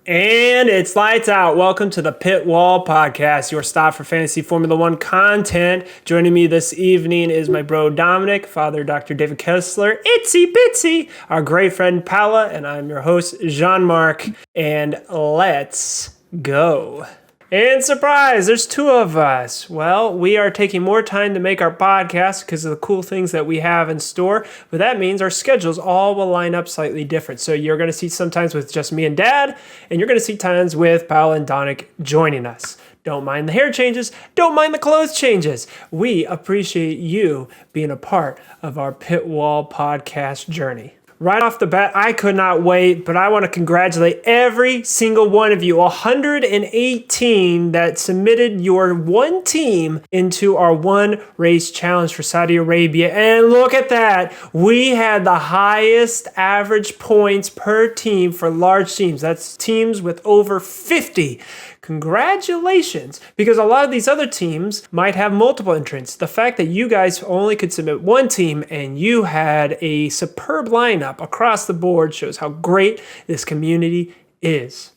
And it's lights out. Welcome to the PITWALL Podcast, your stop for fantasy Formula One content. Joining me this evening is my bro Dominick, Father Dr. David Kessler, Itsy Bitsy, our great friend Paola, and I'm your host Jeanmark. And let's go. And surprise, there's two of us. Well, we are taking more time to make our podcast because of the cool things that we have in store. But that means our schedules all will line up slightly different. So you're going to see sometimes with just me and Dad, and you're going to see times with Paola and Dominick joining us. Don't mind the hair changes. Don't mind the clothes changes. We appreciate you being a part of our PITWALL podcast journey. Right off the bat, I could not wait, but I want to congratulate every single one of you, 118 that submitted your one team into our one race challenge for Saudi Arabia. And look at that. We had the highest average points per team for large teams. That's teams with over 50. Congratulations, because a lot of these other teams might have multiple entrants. The fact that you guys only could submit one team and you had a superb lineup across the board shows how great this community is.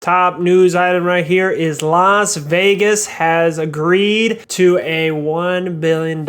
Top news item right here is Las Vegas has agreed to a $1 billion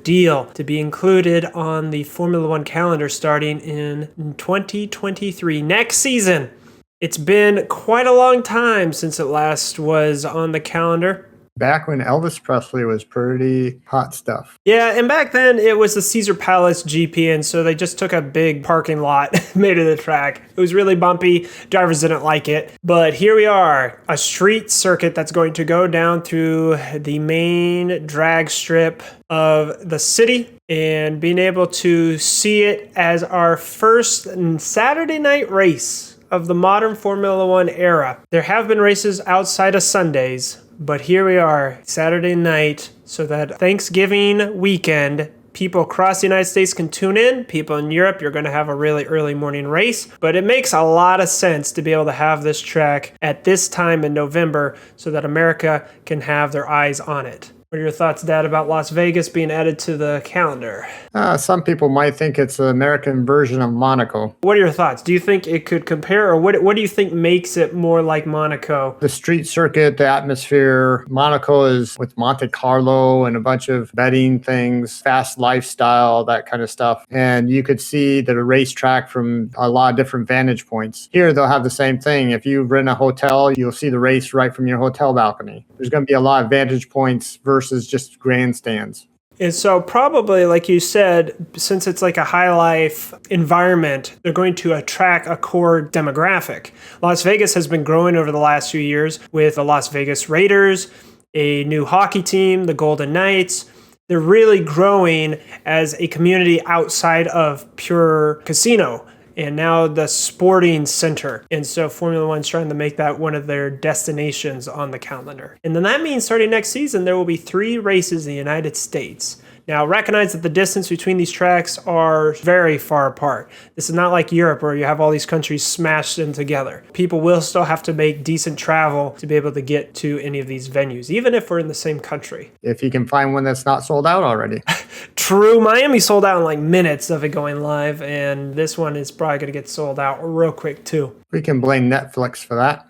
deal to be included on the Formula One calendar starting in 2023, next season. It's been quite a long time since it last was on the calendar. Back when Elvis Presley was pretty hot stuff. Yeah, and back then it was the Caesar Palace GP, and so they just took a big parking lot, made it a track. It was really bumpy. Drivers didn't like it. But here we are, a street circuit that's going to go down through the main drag strip of the city, and being able to see it as our first Saturday night race of the modern Formula One era. There have been races outside of Sundays, but here we are, Saturday night, so that Thanksgiving weekend, people across the United States can tune in. People in Europe, you're going to have a really early morning race, but it makes a lot of sense to be able to have this track at this time in November so that America can have their eyes on it. What are your thoughts, Dad, about Las Vegas being added to the calendar? Some people might think it's an American version of Monaco. What are your thoughts? Do you think it could compare, or what do you think makes it more like Monaco? The street circuit, the atmosphere. Monaco is with Monte Carlo and a bunch of betting things, fast lifestyle, that kind of stuff. And you could see the racetrack from a lot of different vantage points. Here, they'll have the same thing. If you rent a hotel, you'll see the race right from your hotel balcony. There's going to be a lot of vantage points versus just grandstands. And so probably, like you said, since it's like a high life environment, they're going to attract a core demographic. Las Vegas has been growing over the last few years with the Las Vegas Raiders, a new hockey team, the Golden Knights. They're really growing as a community outside of pure casino, and now the sporting center. And so Formula One's trying to make that one of their destinations on the calendar. And then that means starting next season, there will be 3 races in the United States. Now, recognize that the distance between these tracks are very far apart. This is not like Europe where you have all these countries smashed in together. People will still have to make decent travel to be able to get to any of these venues, even if we're in the same country. If you can find one that's not sold out already. True. Miami sold out in like minutes of it going live, and this one is probably going to get sold out real quick too. We can blame Netflix for that.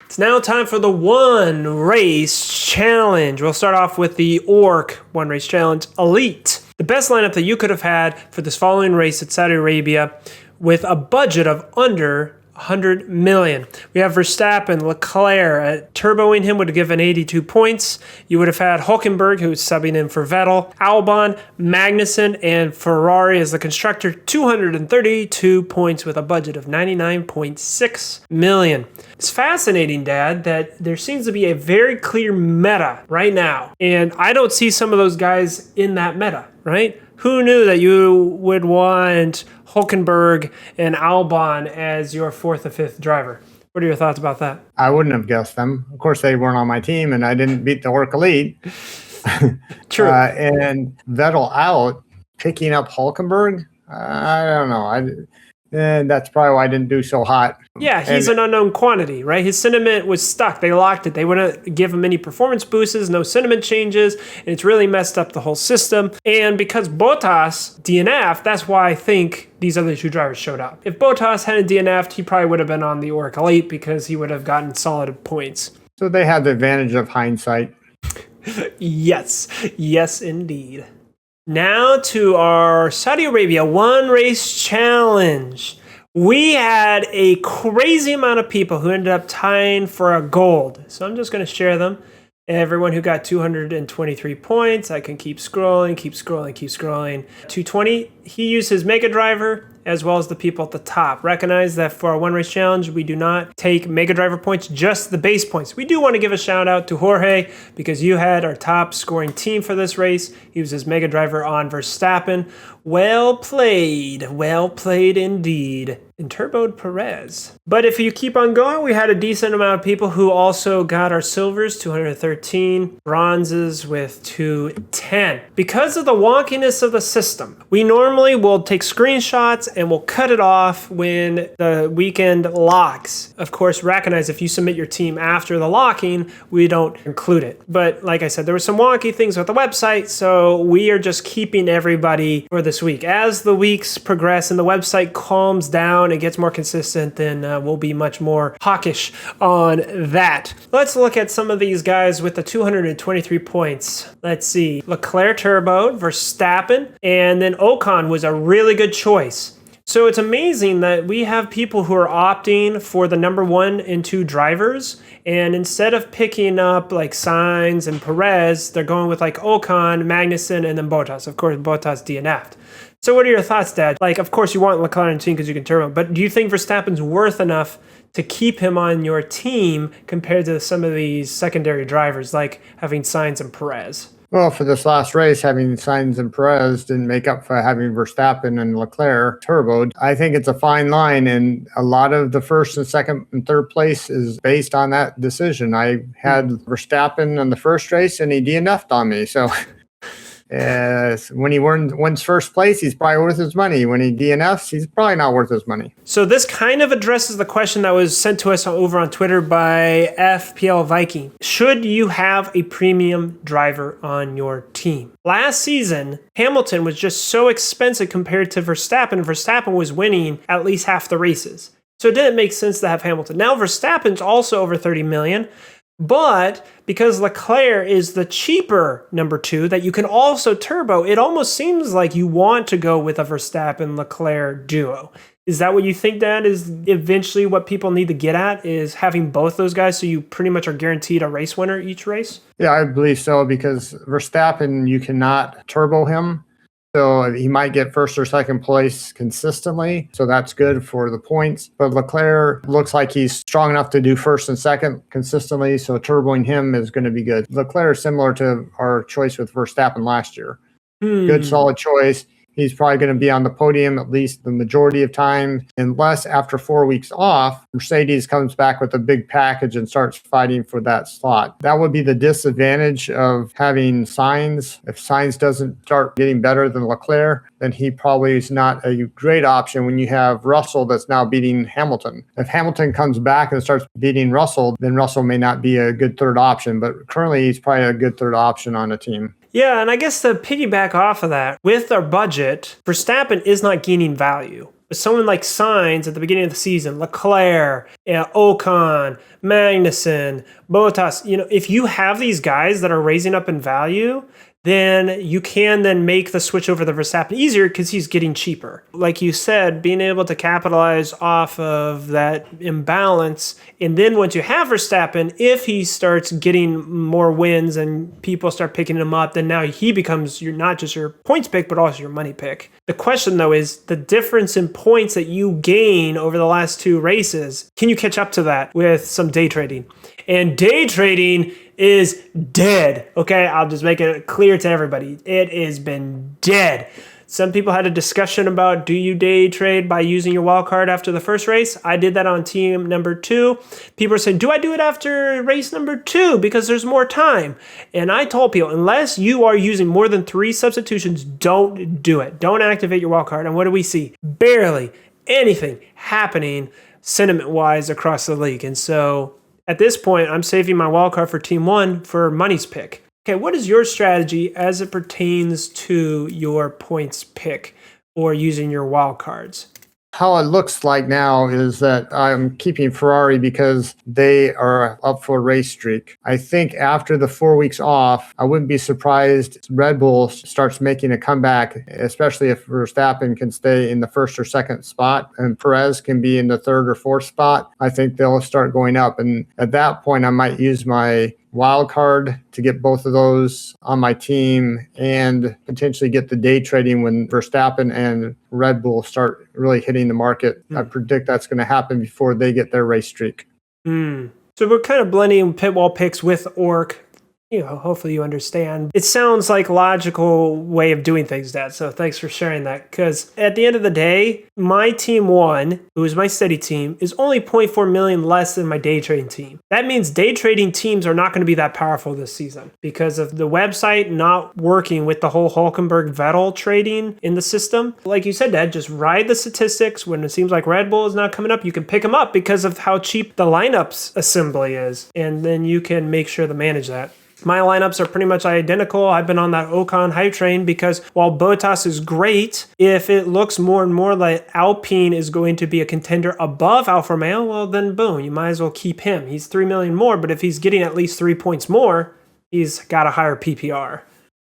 It's now time for the One Race Challenge. We'll start off with the ORC One Race Challenge Elite. The best lineup that you could have had for this following race at Saudi Arabia with a budget of under 100 million. We have Verstappen, Leclerc. Turboing him would have given 82 points. You would have had Hülkenberg, who's subbing in for Vettel, Albon, Magnussen, and Ferrari as the constructor, 232 points with a budget of 99.6 million. It's fascinating, Dad, that there seems to be a very clear meta right now, and I don't see some of those guys in that meta, right? Who knew that you would want Hülkenberg and Albon as your 4th or 5th driver? What are your thoughts about that? I wouldn't have guessed them. Of course, they weren't on my team, and I didn't beat the ORC Elite. True. And Vettel out, picking up Hülkenberg, I don't know. And that's probably why I didn't do so hot. Yeah, he's an unknown quantity, right? His sentiment was stuck. They locked it. They wouldn't give him any performance boosts, no sentiment changes, and it's really messed up the whole system. And because Bottas DNF'd, that's why I think these other two drivers showed up. If Bottas hadn't DNF'd, he probably would have been on the ORC Elite because he would have gotten solid points. So they had the advantage of hindsight. Yes, indeed. Now to our Saudi Arabia one race challenge. We had a crazy amount of people who ended up tying for a gold. So I'm just going to share them. Everyone who got 223 points, I can keep scrolling. 220, he used his Mega Driver as well as the people at the top. Recognize that for our one race challenge, we do not take Mega Driver points, just the base points. We do want to give a shout out to Jorge because you had our top scoring team for this race. He used his Mega Driver on Verstappen. Well played indeed. And turboed Perez. But if you keep on going, we had a decent amount of people who also got our silvers, 213, bronzes with 210. Because of the wonkiness of the system, we normally will take screenshots and we'll cut it off when the weekend locks. Of course, recognize if you submit your team after the locking, we don't include it. But like I said, there were some wonky things with the website, so we are just keeping everybody for this week. As the weeks progress and the website calms down, it gets more consistent, then we'll be much more hawkish on that. Let's look at some of these guys with the 223 points. Let's see. Leclerc turboed, Verstappen, and then Ocon was a really good choice. So it's amazing that we have people who are opting for the number 1 and 2 drivers, and instead of picking up like Sainz and Perez, they're going with like Ocon, Magnussen, and then Bottas. Of course, Bottas DNF'd. So what are your thoughts, Dad? Like, of course, you want Leclerc on your team because you can turbo, but do you think Verstappen's worth enough to keep him on your team compared to some of these secondary drivers, like having Sainz and Perez? Well, for this last race, having Sainz and Perez didn't make up for having Verstappen and Leclerc turboed. I think it's a fine line, and a lot of the first and second and third place is based on that decision. I had Verstappen in the first race, and he DNF'd on me, so... when he wins first place, he's probably worth his money. When he DNFs, he's probably not worth his money. So this kind of addresses the question that was sent to us over on Twitter by FPL Viking. Should you have a premium driver on your team? Last season, Hamilton was just so expensive compared to Verstappen. Verstappen was winning at least half the races. So it didn't make sense to have Hamilton. Now Verstappen's also over 30 million. But because Leclerc is the cheaper number 2 that you can also turbo, it almost seems like you want to go with a Verstappen-Leclerc duo. Is that what you think, Dad, is eventually what people need to get at, is having both those guys so you pretty much are guaranteed a race winner each race? Yeah, I believe so, because Verstappen, you cannot turbo him. So he might get first or second place consistently. So that's good for the points. But Leclerc looks like he's strong enough to do first and second consistently. So turboing him is going to be good. Leclerc is similar to our choice with Verstappen last year. Good, solid choice. He's probably going to be on the podium at least the majority of time, unless after 4 weeks off, Mercedes comes back with a big package and starts fighting for that slot. That would be the disadvantage of having Sainz. If Sainz doesn't start getting better than Leclerc, then he probably is not a great option when you have Russell that's now beating Hamilton. If Hamilton comes back and starts beating Russell, then Russell may not be a good third option, but currently he's probably a good third option on a team. Yeah, and I guess to piggyback off of that, with our budget, Verstappen is not gaining value. But someone like Sainz at the beginning of the season, Leclerc, Ocon, Magnussen, Bottas, if you have these guys that are raising up in value, then you can then make the switch over to Verstappen easier because he's getting cheaper. Like you said, being able to capitalize off of that imbalance. And then once you have Verstappen, if he starts getting more wins and people start picking him up, then now he becomes not just your points pick, but also your money pick. The question, though, is the difference in points that you gain over the last 2 races. Can you catch up to that with some day trading? And day trading is dead. Okay, I'll just make it clear to everybody. It has been dead. Some people had a discussion about, do you day trade by using your wild card after the first race? I did that on team number 2. People are saying, do I do it after race number 2 because there's more time? And I told people, unless you are using more than 3 substitutions, don't do it. Don't activate your wild card. And what do we see? Barely anything happening sentiment-wise across the league. And so at this point, I'm saving my wild card for Team 1 for Money's pick. Okay, what is your strategy as it pertains to your points pick or using your wild cards? How it looks like now is that I'm keeping Ferrari because they are up for a race streak. I think after the 4 weeks off, I wouldn't be surprised Red Bull starts making a comeback, especially if Verstappen can stay in the first or second spot and Perez can be in the third or fourth spot. I think they'll start going up. And at that point, I might use my wild card to get both of those on my team and potentially get the day trading when Verstappen and Red Bull start really hitting the market. I predict that's going to happen before they get their race streak. So we're kind of blending PITWALL picks with ORC. Hopefully you understand. It sounds like a logical way of doing things, Dad. So thanks for sharing that. Because at the end of the day, my Team 1, who is my steady team, is only 0.4 million less than my day trading team. That means day trading teams are not going to be that powerful this season because of the website not working with the whole Hülkenberg-Vettel trading in the system. Like you said, Dad, just ride the statistics. When it seems like Red Bull is not coming up, you can pick them up because of how cheap the lineups assembly is. And then you can make sure to manage that. My lineups are pretty much identical. I've been on that Ocon hype train because while Bottas is great, if it looks more and more like Alpine is going to be a contender above Alfa Romeo, well then boom, you might as well keep him. He's 3 million more, but if he's getting at least 3 points more, he's got a higher PPR.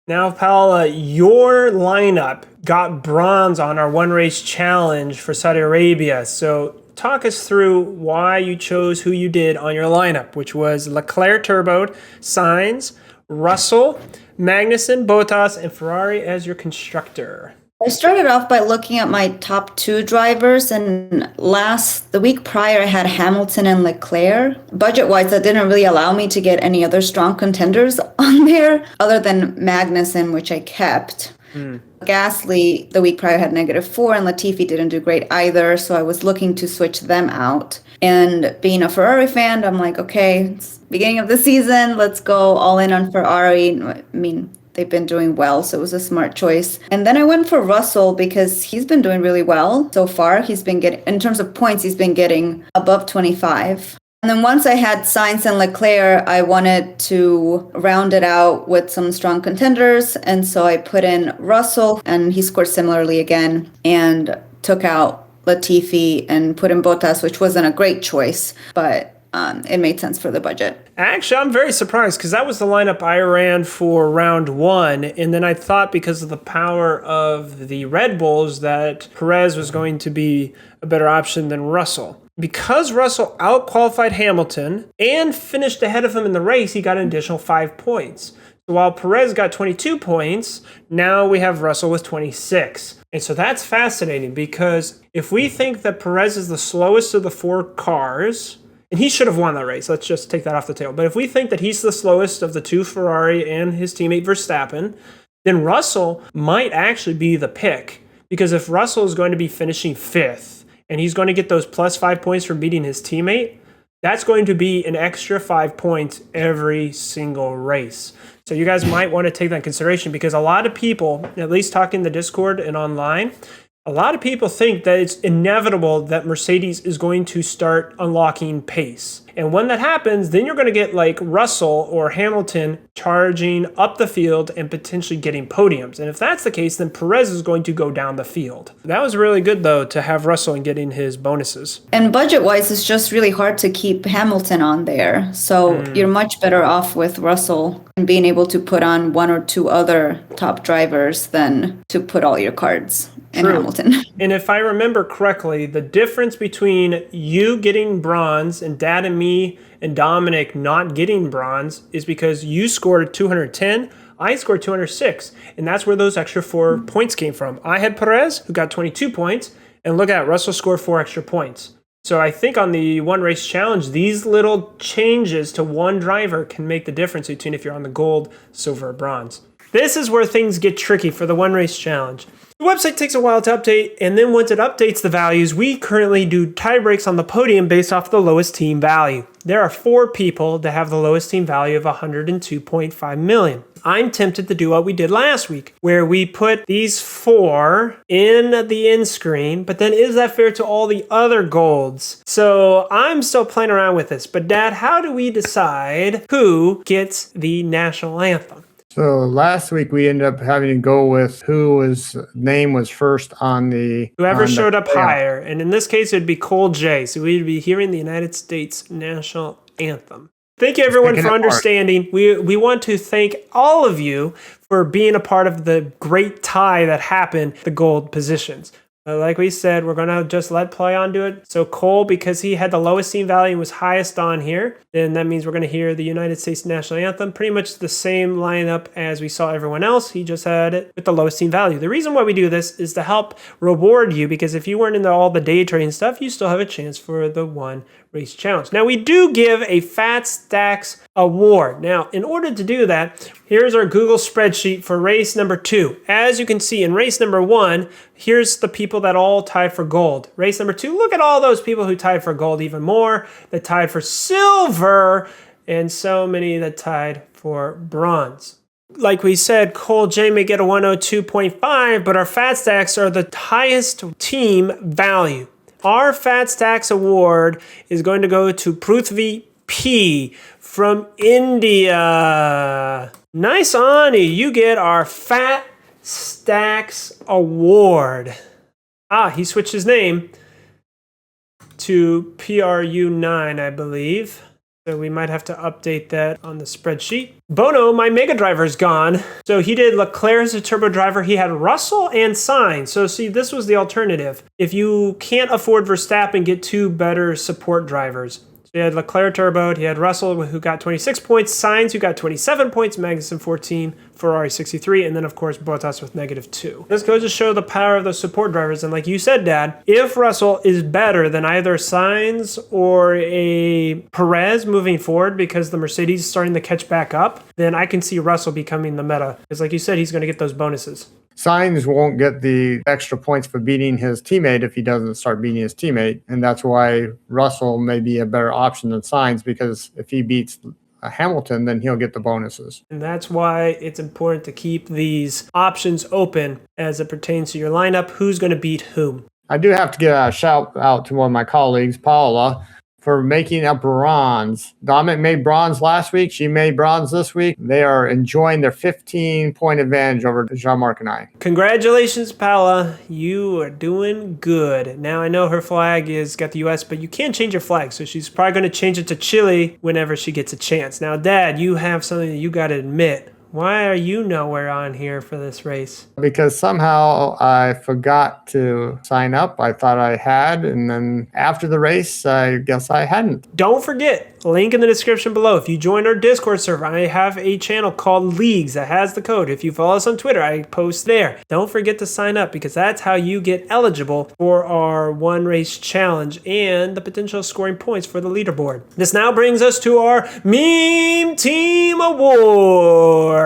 Now, Paola, your lineup got bronze on our one race challenge for Saudi Arabia. So talk us through why you chose who you did on your lineup, which was Leclerc turboed, Sainz, Russell, Magnussen, Bottas, and Ferrari as your constructor. I started off by looking at my top 2 drivers, and the week prior I had Hamilton and Leclerc. Budget-wise, that didn't really allow me to get any other strong contenders on there other than Magnussen, which I kept. Gasly, the week prior, had -4, and Latifi didn't do great either, so I was looking to switch them out. And being a Ferrari fan, I'm like, okay, it's beginning of the season, let's go all in on Ferrari. I mean, they've been doing well, so it was a smart choice. And then I went for Russell because he's been doing really well so far. He's been getting, in terms of points, he's been getting above 25. And then once I had Sainz and Leclerc, I wanted to round it out with some strong contenders. And so I put in Russell, and he scored similarly again, and took out Latifi and put in Bottas, which wasn't a great choice, but it made sense for the budget. Actually, I'm very surprised because that was the lineup I ran for round 1. And then I thought because of the power of the Red Bulls that Perez was going to be a better option than Russell. Because Russell outqualified Hamilton and finished ahead of him in the race, he got an additional 5 points. So while Perez got 22 points, now we have Russell with 26. And so that's fascinating because if we think that Perez is the slowest of the 4 cars, and he should have won that race, let's just take that off the table. But if we think that he's the slowest of the 2 Ferrari and his teammate Verstappen, then Russell might actually be the pick. Because if Russell is going to be finishing 5th, and he's going to get those plus 5 points from beating his teammate, that's going to be an extra 5 points every single race. So you guys might want to take that in consideration because a lot of people, at least talking in the Discord and online, a lot of people think that it's inevitable that Mercedes is going to start unlocking pace. And when that happens, then you're going to get like Russell or Hamilton charging up the field and potentially getting podiums. And if that's the case, then Perez is going to go down the field. That was really good, though, to have Russell and getting his bonuses. And budget-wise, it's just really hard to keep Hamilton on there. So you're much better off with Russell and being able to put on 1 or 2 other top drivers than to put all your cards in Hamilton. And if I remember correctly, the difference between you getting bronze and Dad and me and Dominick not getting bronze is because you scored 210, I scored 206, and that's where those extra 4 points came from. I had Perez, who got 22 points, and look at it, Russell scored 4 extra points. So I think on the one race challenge, these little changes to one driver can make the difference between if you're on the gold, silver, or bronze. This is where things get tricky for the one race challenge. The website takes a while to update, and then once it updates the values, we currently do tie breaks on the podium based off the lowest team value. There are 4 people that have the lowest team value of 102.5 million. I'm tempted to do what we did last week, where we put these 4 in the end screen, but then is that fair to all the other golds? So I'm still playing around with this, but Dad, how do we decide who gets the national anthem? So last week we ended up having to go with whose name was first on the... Whoever showed up higher. And in this case, it'd be Cole J. So we'd be hearing the United States national anthem. Thank you, everyone, for understanding. We want to thank all of you for being a part of the great tie that happened, the gold positions. Like we said, we're going to just let play on do it. So Cole, because he had the lowest team value and was highest on here, then that means we're going to hear the United States national anthem. Pretty much the same lineup as we saw everyone else. He just had it with the lowest team value. The reason why we do this is to help reward you, because if you weren't into all the day trading stuff, you still have a chance for the one race challenge. Now, we do give a Fat Stacks award. Now, in order to do that, here's our Google spreadsheet for race number 2. As you can see, in race number 1, here's the people that all tied for gold. Race number 2, look at all those people who tied for gold, even more that tied for silver, and so many that tied for bronze. Like we said, Cole J may get a 102.5, but our Fat Stacks are the highest team value. Our Fat Stacks award is going to go to Prithvi P from India. Nice, Ani. You get our Fat Stacks award. He switched his name to PRU9, I believe. So we might have to update that on the spreadsheet. Bono, my Mega Driver, is gone. So he did Leclerc as a turbo driver. He had Russell and Sainz. So see, this was the alternative. If you can't afford Verstappen, get 2 better support drivers. So he had Leclerc turboed. He had Russell, who got 26 points. Sainz, who got 27 points. Magnussen, 14. Ferrari, 63. And then, of course, Bottas with -2. This goes to show the power of those support drivers. And like you said, Dad, if Russell is better than either Sainz or a Perez moving forward because the Mercedes is starting to catch back up, then I can see Russell becoming the meta. Because like you said, he's going to get those bonuses. Sainz won't get the extra points for beating his teammate if he doesn't start beating his teammate. And that's why Russell may be a better option than Sainz, because if he beats Hamilton, then he'll get the bonuses. And that's why it's important to keep these options open as it pertains to your lineup. Who's going to beat whom? I do have to give a shout out to one of my colleagues, Paola, for making up bronze. Dominick made bronze last week. She made bronze this week. They are enjoying their 15-point advantage over Jeanmark and I. Congratulations, Paola. You are doing good. Now, I know her flag is got the U.S., but you can't change your flag, so she's probably going to change it to Chile whenever she gets a chance. Now, Dad, you have something that you got to admit. Why are you nowhere on here for this race? Because somehow I forgot to sign up. I thought I had, and then after the race, I guess I hadn't. Don't forget, link in the description below. If you join our Discord server, I have a channel called Leagues that has the code. If you follow us on Twitter, I post there. Don't forget to sign up, because that's how you get eligible for our one race challenge and the potential scoring points for the leaderboard. This now brings us to our Meme Team Award.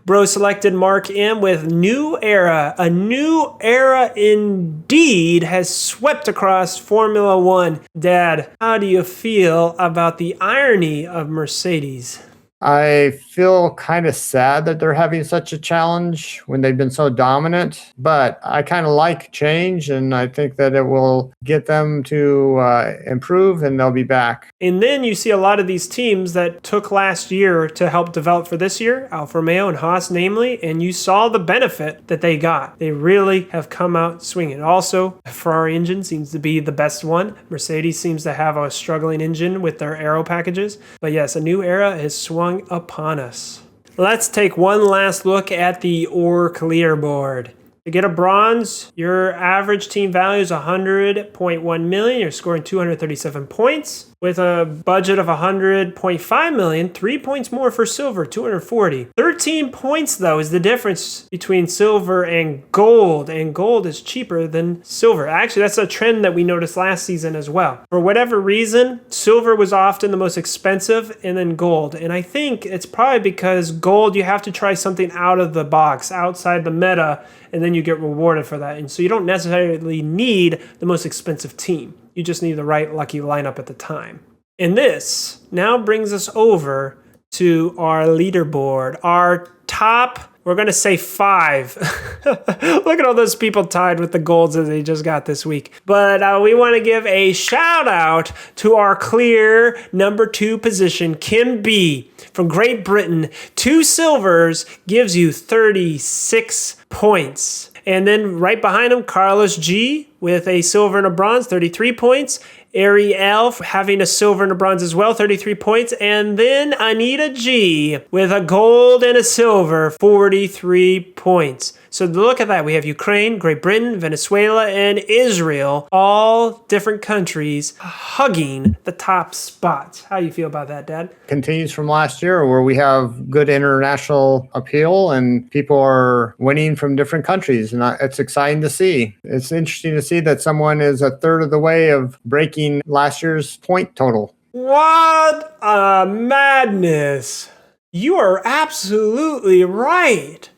Bro selected Mark M with New Era. A new era indeed has swept across Formula One. Dad, how do you feel about the irony of Mercedes? I feel kind of sad that they're having such a challenge when they've been so dominant, but I kind of like change, and I think that it will get them to improve, and they'll be back. And then you see a lot of these teams that took last year to help develop for this year, Alfa Romeo and Haas namely, and you saw the benefit that they got. They really have come out swinging. Also, the Ferrari engine seems to be the best one. Mercedes seems to have a struggling engine with their aero packages. But yes, a new era has swung upon us. Let's take one last look at the ORC leaderboard. To get a bronze, your average team value is 100.1 million. You're scoring 237 points. with a budget of $100.5 million, 3 points more for silver, 240. 13 points, though, is the difference between silver and gold is cheaper than silver. Actually, that's a trend that we noticed last season as well. For whatever reason, silver was often the most expensive and then gold. And I think it's probably because gold, you have to try something out of the box, outside the meta, and then you get rewarded for that. And so you don't necessarily need the most expensive team. You just need the right lucky lineup at the time. And this now brings us over to our leaderboard, our top, we're going to say 5. Look at all those people tied with the golds that they just got this week. But we want to give a shout out to our clear number 2 position, Kim B from Great Britain. 2 silvers gives you 36 points. And then right behind him, Carlos G with a silver and a bronze, 33 points. Ariel having a silver and a bronze as well, 33 points. And then Anita G with a gold and a silver, 43 points. So look at that. We have Ukraine, Great Britain, Venezuela, and Israel, all different countries hugging the top spots. How do you feel about that, Dad? Continues from last year where we have good international appeal and people are winning from different countries. And it's exciting to see. It's interesting to see that someone is a third of the way of breaking last year's point total. What a madness. You are absolutely right.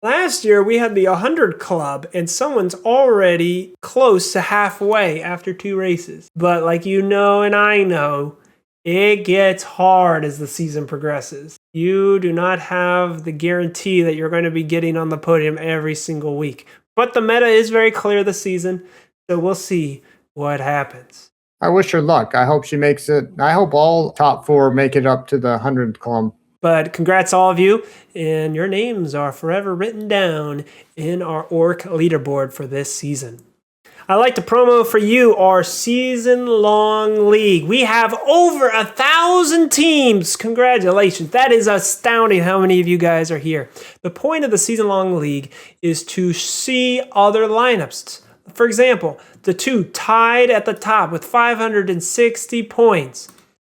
Last year, we had the 100 Club, and someone's already close to halfway after 2 races. But like you know and I know, it gets hard as the season progresses. You do not have the guarantee that you're going to be getting on the podium every single week. But the meta is very clear this season, so we'll see what happens. I wish her luck. I hope she makes it. I hope all top 4 make it up to the 100 Club. But congrats all of you, and your names are forever written down in our ORC leaderboard for this season. I'd like to promo for you our season-long league. We have over 1,000 teams. Congratulations. That is astounding how many of you guys are here. The point of the season-long league is to see other lineups. For example, the 2 tied at the top with 560 points.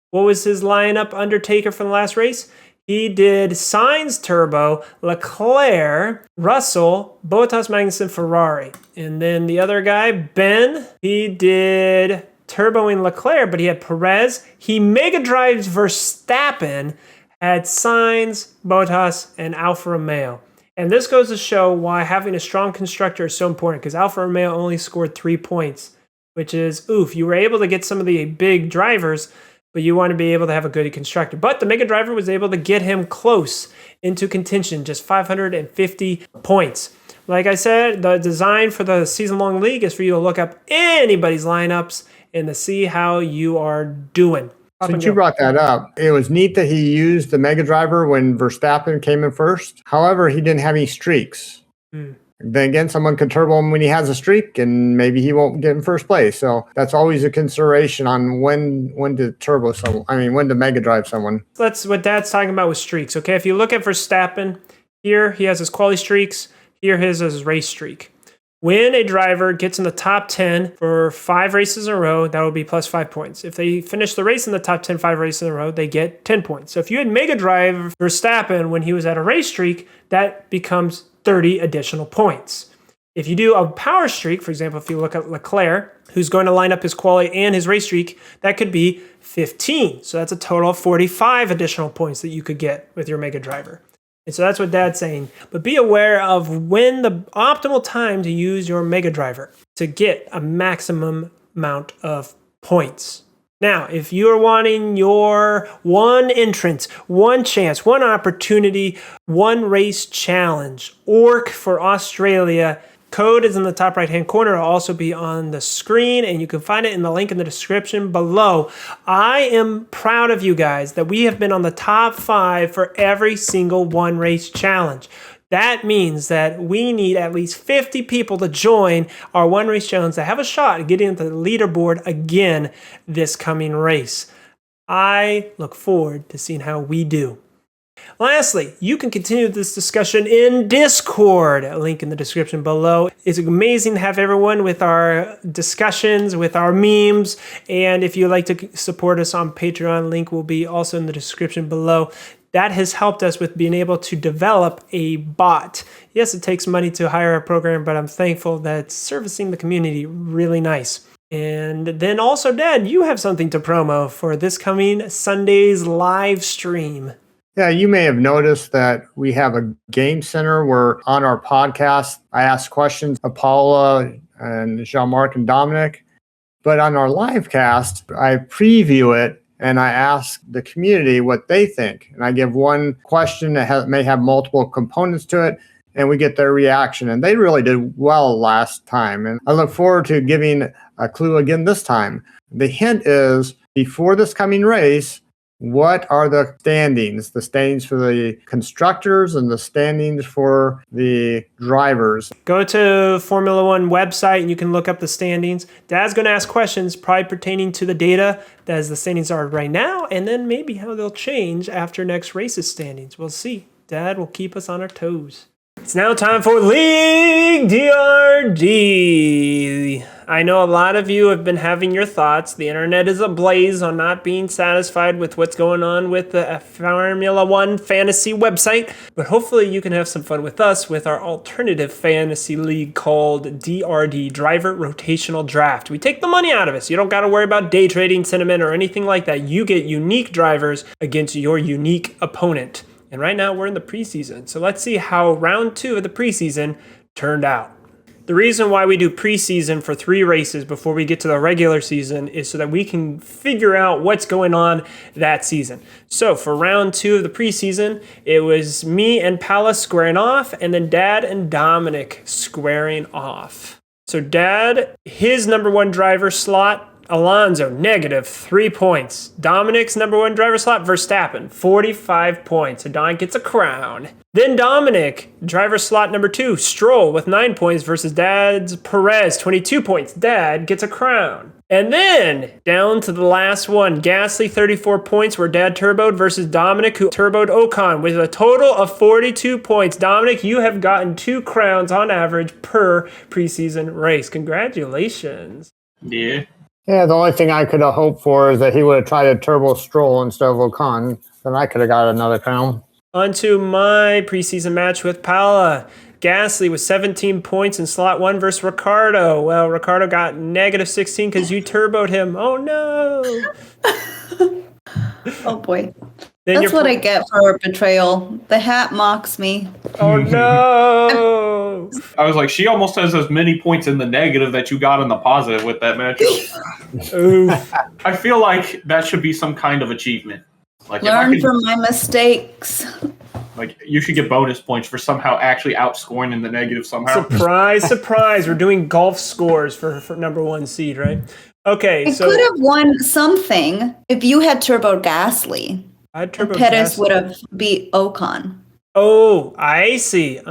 What was his lineup, Undertaker, from the last race? He did Sainz Turbo, Leclerc, Russell, Bottas, Magnussen, Ferrari. And then the other guy, Ben, he did turboing Leclerc, but he had Perez. He mega drives Verstappen, had Sainz, Bottas, and Alfa Romeo. And this goes to show why having a strong constructor is so important, because Alfa Romeo only scored 3 points, which is, oof, you were able to get some of the big drivers, but you want to be able to have a good constructor. But the Mega Driver was able to get him close into contention, just 550 points. Like I said, the design for the season-long league is for you to look up anybody's lineups and to see how you are doing. Since you brought that up, it was neat that he used the Mega Driver when Verstappen came in first. However, he didn't have any streaks. Then again, someone could turbo him when he has a streak, and maybe he won't get in first place. So that's always a consideration on when to turbo someone. When to Mega Drive someone. That's what Dad's talking about with streaks. Okay, if you look at Verstappen, here he has his quality streaks. Here he has his race streak. When a driver gets in the top 10 for 5 races in a row, that would be plus 5 points. If they finish the race in the top 10, 5 races in a row, they get 10 points. So if you had Mega Drive Verstappen when he was at a race streak, that becomes 30 additional points. If you do a power streak, for example, if you look at Leclerc, who's going to line up his quality and his race streak, that could be 15. So that's a total of 45 additional points that you could get with your Mega Driver. And so that's what Dad's saying. But be aware of when the optimal time to use your Mega Driver to get a maximum amount of points. Now, if you're wanting your one entrance, one chance, one opportunity, one race challenge, ORC for Australia, code is in the top right-hand corner. It'll also be on the screen, and you can find it in the link in the description below. I am proud of you guys that we have been on the top 5 for every single one race challenge. That means that we need at least 50 people to join our one race challenge to have a shot at getting into the leaderboard again this coming race. I look forward to seeing how we do. Lastly, you can continue this discussion in Discord, a link in the description below. It's amazing to have everyone with our discussions, with our memes, and if you'd like to support us on Patreon, link will be also in the description below. That has helped us with being able to develop a bot. Yes, it takes money to hire a program, but I'm thankful that it's servicing the community really nice. And then also, Dad, you have something to promo for this coming Sunday's live stream. Yeah, you may have noticed that we have a game center where on our podcast, I ask questions of Paola and Jeanmark and Dominick. But on our live cast, I preview it and I ask the community what they think. And I give one question that may have multiple components to it, and we get their reaction. And they really did well last time. And I look forward to giving a clue again this time. The hint is, before this coming race, what are the standings? The standings for the constructors and the standings for the drivers. Go to Formula One website and you can look up the standings. Dad's going to ask questions probably pertaining to the data that as the standings are right now, and then maybe how they'll change after next race's standings. We'll see. Dad will keep us on our toes. It's now time for League DRD. I know a lot of you have been having your thoughts. The internet is ablaze on not being satisfied with what's going on with the Formula One fantasy website, but hopefully you can have some fun with us with our alternative fantasy league called DRD, Driver Rotational Draft. We take the money out of it, so you don't got to worry about day trading, sentiment, or anything like that. You get unique drivers against your unique opponent. And right now we're in the preseason. So let's see how round 2 of the preseason turned out. The reason why we do preseason for 3 races before we get to the regular season is so that we can figure out what's going on that season. So for round 2 of the preseason, it was me and Paola squaring off, and then Dad and Dominick squaring off. So Dad, his number 1 driver slot, Alonso, -3 points. Dominick's number 1 driver slot, Verstappen, 45 points. So Don gets a crown. Then Dominick, driver slot number 2, Stroll with 9 points versus Dad's Perez, 22 points. Dad gets a crown. And then down to the last one, Gasly, 34 points, where Dad turboed versus Dominick, who turboed Ocon with a total of 42 points. Dominick, you have gotten 2 crowns on average per preseason race. Congratulations. Yeah. Yeah, the only thing I could have hoped for is that he would have tried to turbo Stroll instead of Ocon. Then I could have got another crown. On to my preseason match with Paola. Gasly with 17 points in slot 1 versus Ricardo. Well, Ricardo got -16 because you turboed him. Oh, no. Oh, boy. Then That's what I get for betrayal. The hat mocks me. Oh, no. I was like, she almost has as many points in the negative that you got in the positive with that matchup. Oof. I feel like that should be some kind of achievement. Like, Learn from my mistakes. Like, you should get bonus points for somehow actually outscoring in the negative somehow. Surprise, surprise. We're doing golf scores for number 1 seed, right? Okay, I could have won something if you had turbo Gasly. I'd turbo Perez Gasly. would have beat Ocon. Oh, I see.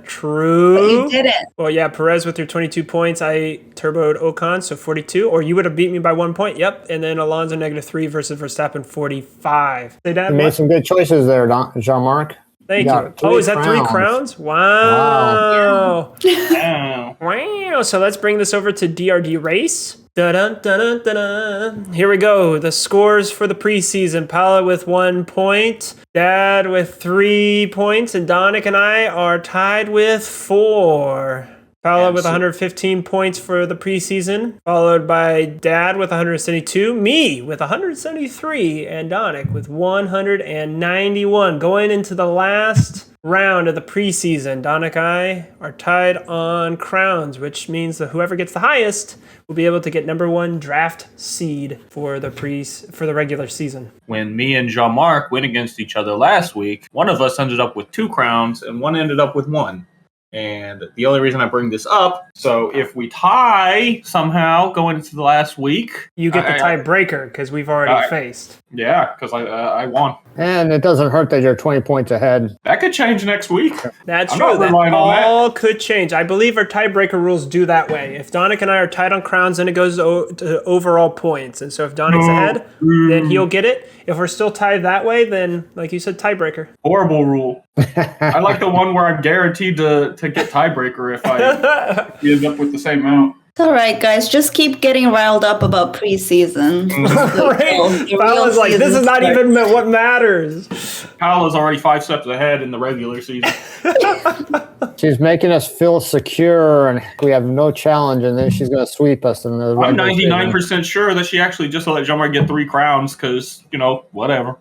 True. But you didn't. Well, yeah, Perez with your 22 points. I turboed Ocon, so 42. Or you would have beat me by 1 point. Yep. And then Alonso -3 versus Verstappen 45. Say that. You made some good choices there, Jeanmark. Thank you. Oh, is that 3 crowns? Wow. Oh. Wow. So let's bring this over to DRD race. Dun-dun-dun-dun-dun. Here we go. The scores for the preseason. Paola with 1 point. Dad with 3 points. And Dominick and I are tied with 4. Paola with 115 points for the preseason, followed by Dad with 172, me with 173, and Dominick with 191. Going into the last round of the preseason, Dominick and I are tied on crowns, which means that whoever gets the highest will be able to get number 1 draft seed for the regular season. When me and Jeanmark went against each other last week, one of us ended up with 2 crowns and one ended up with 1. And the only reason I bring this up, so if we tie somehow going into the last week, You get the tiebreaker because we've already faced. Yeah, because I won. And it doesn't hurt that you're 20 points ahead. That could change next week. That's I'm true. not That relying on that. all could change. I believe our tiebreaker rules do that way. If Dominick and I are tied on crowns, then it goes to overall points. And so if Dominick's ahead, then he'll get it. If we're still tied that way, then, like you said, tiebreaker. Horrible rule. I like the one where I'm guaranteed to get tiebreaker if I end up with the same amount. It's all right, guys. Just keep getting riled up about preseason. Right? Paola's like, this is not even what matters. Paola's already 5 steps ahead in the regular season. She's making us feel secure and we have no challenge, and then she's going to sweep us in the I'm regular 99% sure that she actually just let Jeanmark get 3 crowns because, whatever.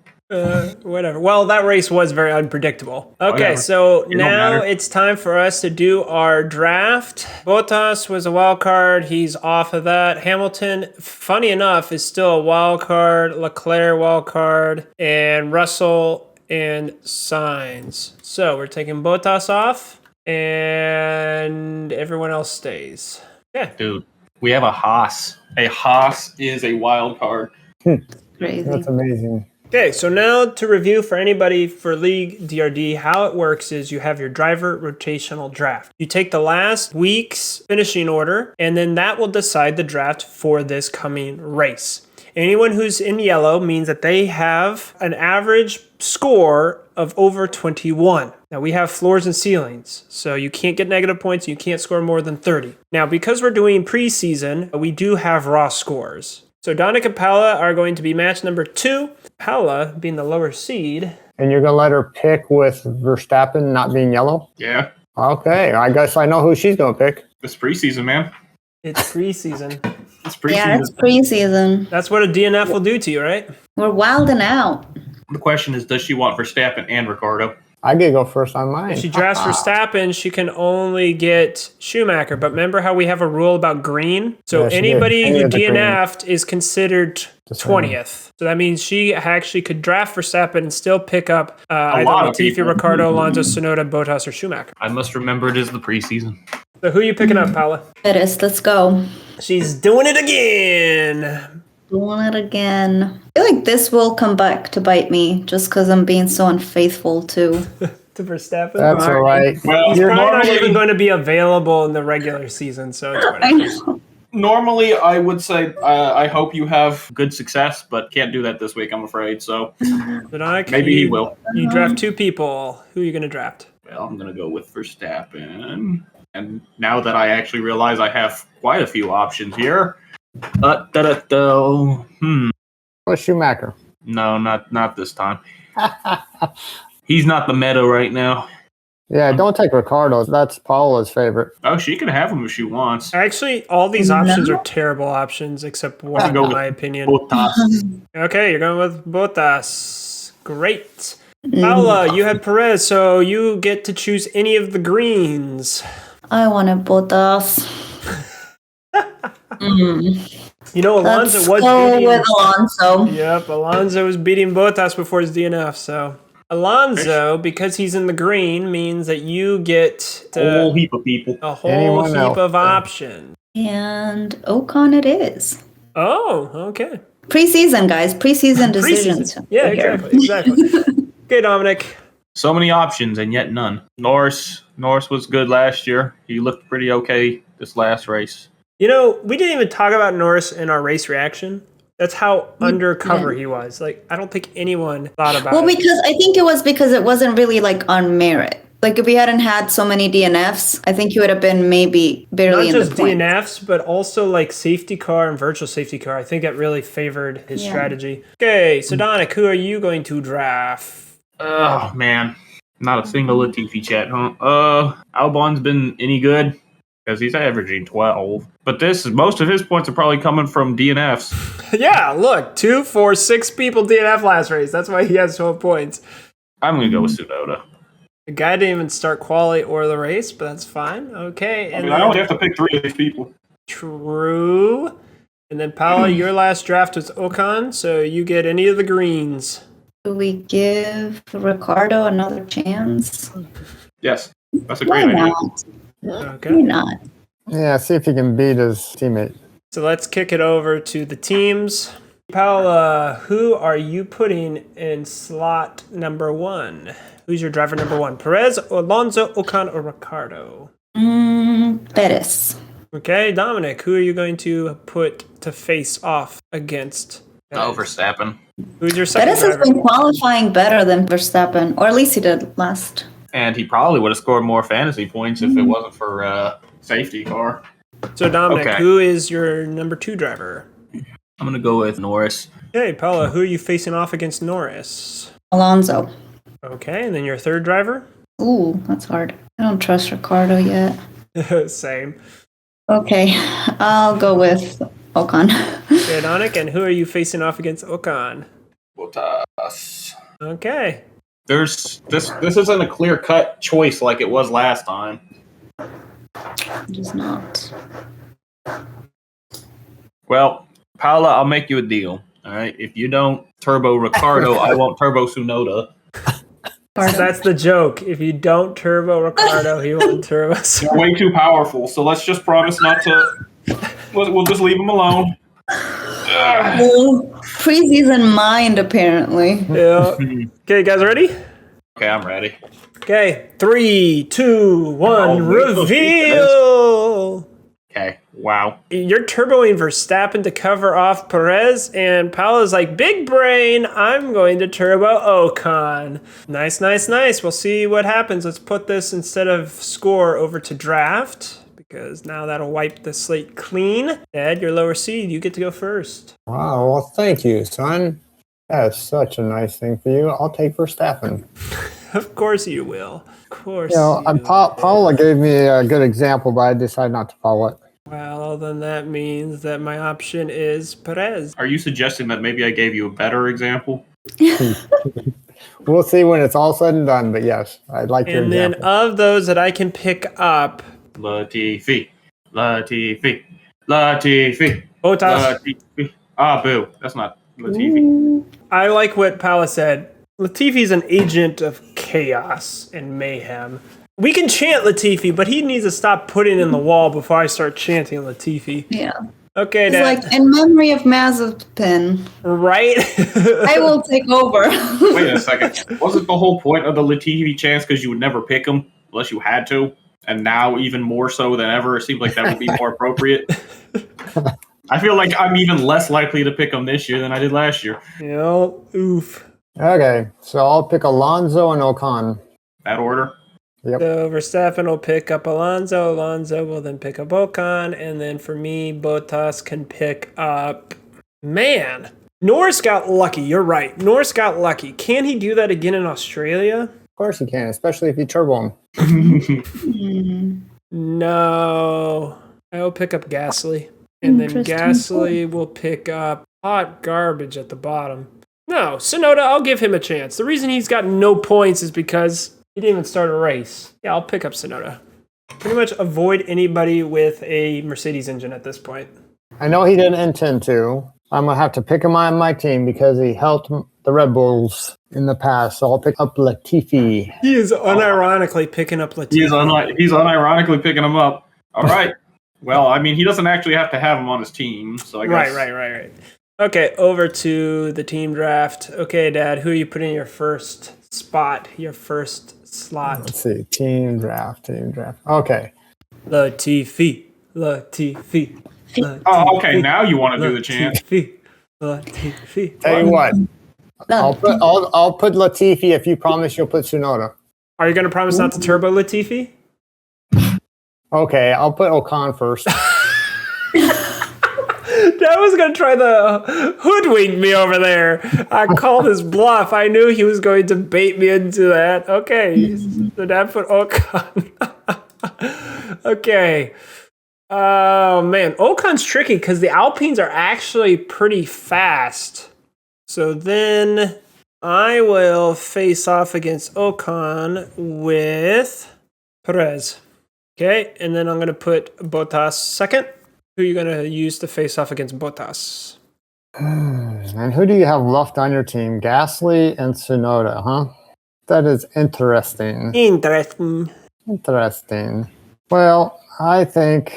Whatever. Well, that race was very unpredictable. Okay, Whatever. so It don't now matter. it's time for us to do our draft. Bottas was a wild card. He's off of that. Hamilton, funny enough, is still a wild card. Leclerc, wild card. And Russell and Sainz. So we're taking Bottas off, and everyone else stays. Yeah. Dude, we have a Haas. A Haas is a wild card. Crazy. That's amazing. Okay, so now to review for anybody for League DRD, how it works is you have your driver rotational draft. You take the last week's finishing order, and then that will decide the draft for this coming race. Anyone who's in yellow means that they have an average score of over 21. Now, we have floors and ceilings, so you can't get negative points, you can't score more than 30. Now, because we're doing preseason, we do have raw scores. So Dominick and Paola are going to be match number 2. Paola, being the lower seed. And you're going to let her pick with Verstappen not being yellow? Yeah, Okay, I guess I know who she's going to pick. it's preseason, man. It's preseason. It's preseason. Yeah, it's preseason. That's what a DNF will do to you, right? We're wilding out. The question is, does she want Verstappen and Ricardo? I get to go first on mine. If she drafts Verstappen, she can only get Schumacher. But remember how we have a rule about green? So Yeah, she anybody did. Any who of the green. DNF'd is considered The same. 20th. So that means she actually could draft Verstappen and still pick up either lot of Latifi, people. Ricardo, Alonso, Tsunoda, Bottas, or Schumacher. I must remember it is the preseason. So who are you picking up, Paola? It is. Let's go. She's doing it again. Doing it again. I feel like this will come back to bite me just because I'm being so unfaithful to. To Verstappen. That's all right. Well, He's probably not normally- even going to be available in the regular season, so it's I whatever. know. Normally, I would say I hope you have good success, but can't do that this week, I'm afraid. So Dominick, maybe he will. You draft 2 people. Who are you going to draft? Well, I'm going to go with Verstappen. And now that I actually realize I have quite a few options here. What's Schumacher? No, not this time. He's not the meta right now. Yeah, don't take Ricardo. That's Paola's favorite. Oh, she can have him if she wants. Actually, all these options are terrible options except one, go in with my opinion. Bottas. Okay, you're going with Bottas. Great. Paola, you had Perez, so you get to choose any of the greens. I want to Bottas. You know, Let's Alonso was go beating. with Alonso. Yep, Alonso was beating Bottas before his DNF. So Alonso, because he's in the green, means that you get A whole heap of people. a whole Anyone heap else, of yeah. options. And Ocon it is. Oh, okay. Preseason, guys. Preseason decisions. Preseason. Yeah, We're here. exactly. Okay, Dominick. So many options and yet none. Norris was good last year. He looked pretty okay this last race. You know, we didn't even talk about Norris in our race reaction. That's how undercover he was. Like, I don't think anyone thought about Well, it. because I think it was because it wasn't really like on merit. Like if we hadn't had so many DNFs, I think he would have been maybe barely Not in just the point. DNFs, but also like safety car and virtual safety car. I think that really favored his strategy. Okay, so Dominick, who are you going to draft? Oh, man. Not a single Latifi chat, huh? Albon's been any good? Because he's averaging 12. But most of his points are probably coming from DNFs. Yeah, look, 2, 4, 6 people DNF last race. That's why he has 12 points. I'm going to go with Tsunoda. The guy didn't even start quali or the race, but that's fine. Okay, and I only have to pick 3 of these people. true. And then Paola, your last draft was Ocon, so you get any of the greens. Do we give Ricardo another chance? Yes. That's a Why great idea. not? Why Okay. not? Yeah, see if he can beat his teammate. So let's kick it over to the teams. Paola, who are you putting in slot number 1? Who's your driver number 1? Perez, Alonso, Ocon, or Ricardo? Perez. Okay, Dominic, who are you going to put to face off against? Oh, Verstappen. Who's your second Perez has driver? been qualifying better than Verstappen, or at least he did last. And he probably would have scored more fantasy points if it wasn't for safety car. So Dominic, Okay. who is your number 2 driver? I'm going to go with Norris. Okay, Paola, who are you facing off against Norris? Alonso. Okay, and then your third driver? Ooh, that's hard. I don't trust Ricardo yet. Same. Okay, I'll go with Ocon. Okay, Dominic, and who are you facing off against Ocon? Bottas. Okay. This isn't a clear-cut choice like it was last time. It is not. Well, Paola, I'll make you a deal. All right, if you don't turbo Ricardo, I won't turbo Tsunoda. Pardon. That's the joke. If you don't turbo Ricardo, he won't turbo. They're way too powerful, so let's just promise not to. We'll just leave them alone. Well, preseason mind, apparently. Yeah. Okay, guys, ready? Okay, I'm ready. Okay, 3, 2, 1, Oh, wait, reveal! Okay, wow. You're turboing Verstappen to cover off Perez, and Paola's like, big brain, I'm going to turbo Ocon. Nice, nice, nice. We'll see what happens. Let's put this instead of score over to draft, because now that'll wipe the slate clean. Ed, your lower seed, you get to go first. Wow, well, thank you, son. That's such a nice thing for you. I'll take Verstappen. Of course you will. Of course You know, you Paola gave me a good example, but I decided not to follow it. Well, then that means that my option is Perez. Are you suggesting that maybe I gave you a better example? We'll see when it's all said and done, but yes, I'd like your And then example. of those that I can pick up, Latifi. Bottas. Latifi. Ah, boo. That's not Latifi. I like what Paola said. Latifi's an agent of chaos and mayhem. We can chant Latifi, but he needs to stop putting in the wall before I start chanting Latifi. Yeah. Okay, It's Dad. like, in memory of Mazepin, Right? I will take over. Wait a second. Wasn't the whole point of the Latifi chance because you would never pick him unless you had to? And now, even more so than ever, it seems like that would be more appropriate. I feel like I'm even less likely to pick him this year than I did last year. Oof. Okay, so I'll pick Alonso and Ocon. That order. Yep. So Verstappen will pick up Alonso. Alonso will then pick up Ocon. And then for me, Bottas can pick up... Man, Norris got lucky. You're right. Norris got lucky. Can he do that again in Australia? Of course you can, especially if you turbo him. No. I will pick up Gasly. And then Interesting. Gasly will pick up hot garbage at the bottom. No, Tsunoda, I'll give him a chance. The reason he's got no points is because he didn't even start a race. Yeah, I'll pick up Tsunoda. Pretty much avoid anybody with a Mercedes engine at this point. I know he didn't intend to. I'm going to have to pick him on my team because he helped the Red Bulls in the past. So I'll pick up Latifi. He is unironically picking up Latifi. He's unironically picking him up. All right. Well, I mean, he doesn't actually have to have him on his team, so I guess. Right. Okay, over to the team draft. Okay, Dad, who are you putting in your first spot, your first slot? Let's see. Team draft. Okay. Latifi. Oh, okay. Now you want to do the chant. Latifi. Tell you what. I'll put Latifi if you promise you'll put Tsunoda. Are you going to promise not to turbo Latifi? Okay, I'll put Ocon first. Dad was going to try the hoodwink me over there. I called his bluff. I knew he was going to bait me into that. Okay, so Dad put Ocon. Okay. Oh, man. Ocon's tricky because the Alpines are actually pretty fast. So then I will face off against Ocon with Perez. Okay, and then I'm going to put Bottas second. Who are you going to use to face off against Bottas? And who do you have left on your team? Gasly and Tsunoda, huh? That is interesting. Interesting. Interesting. Well, I think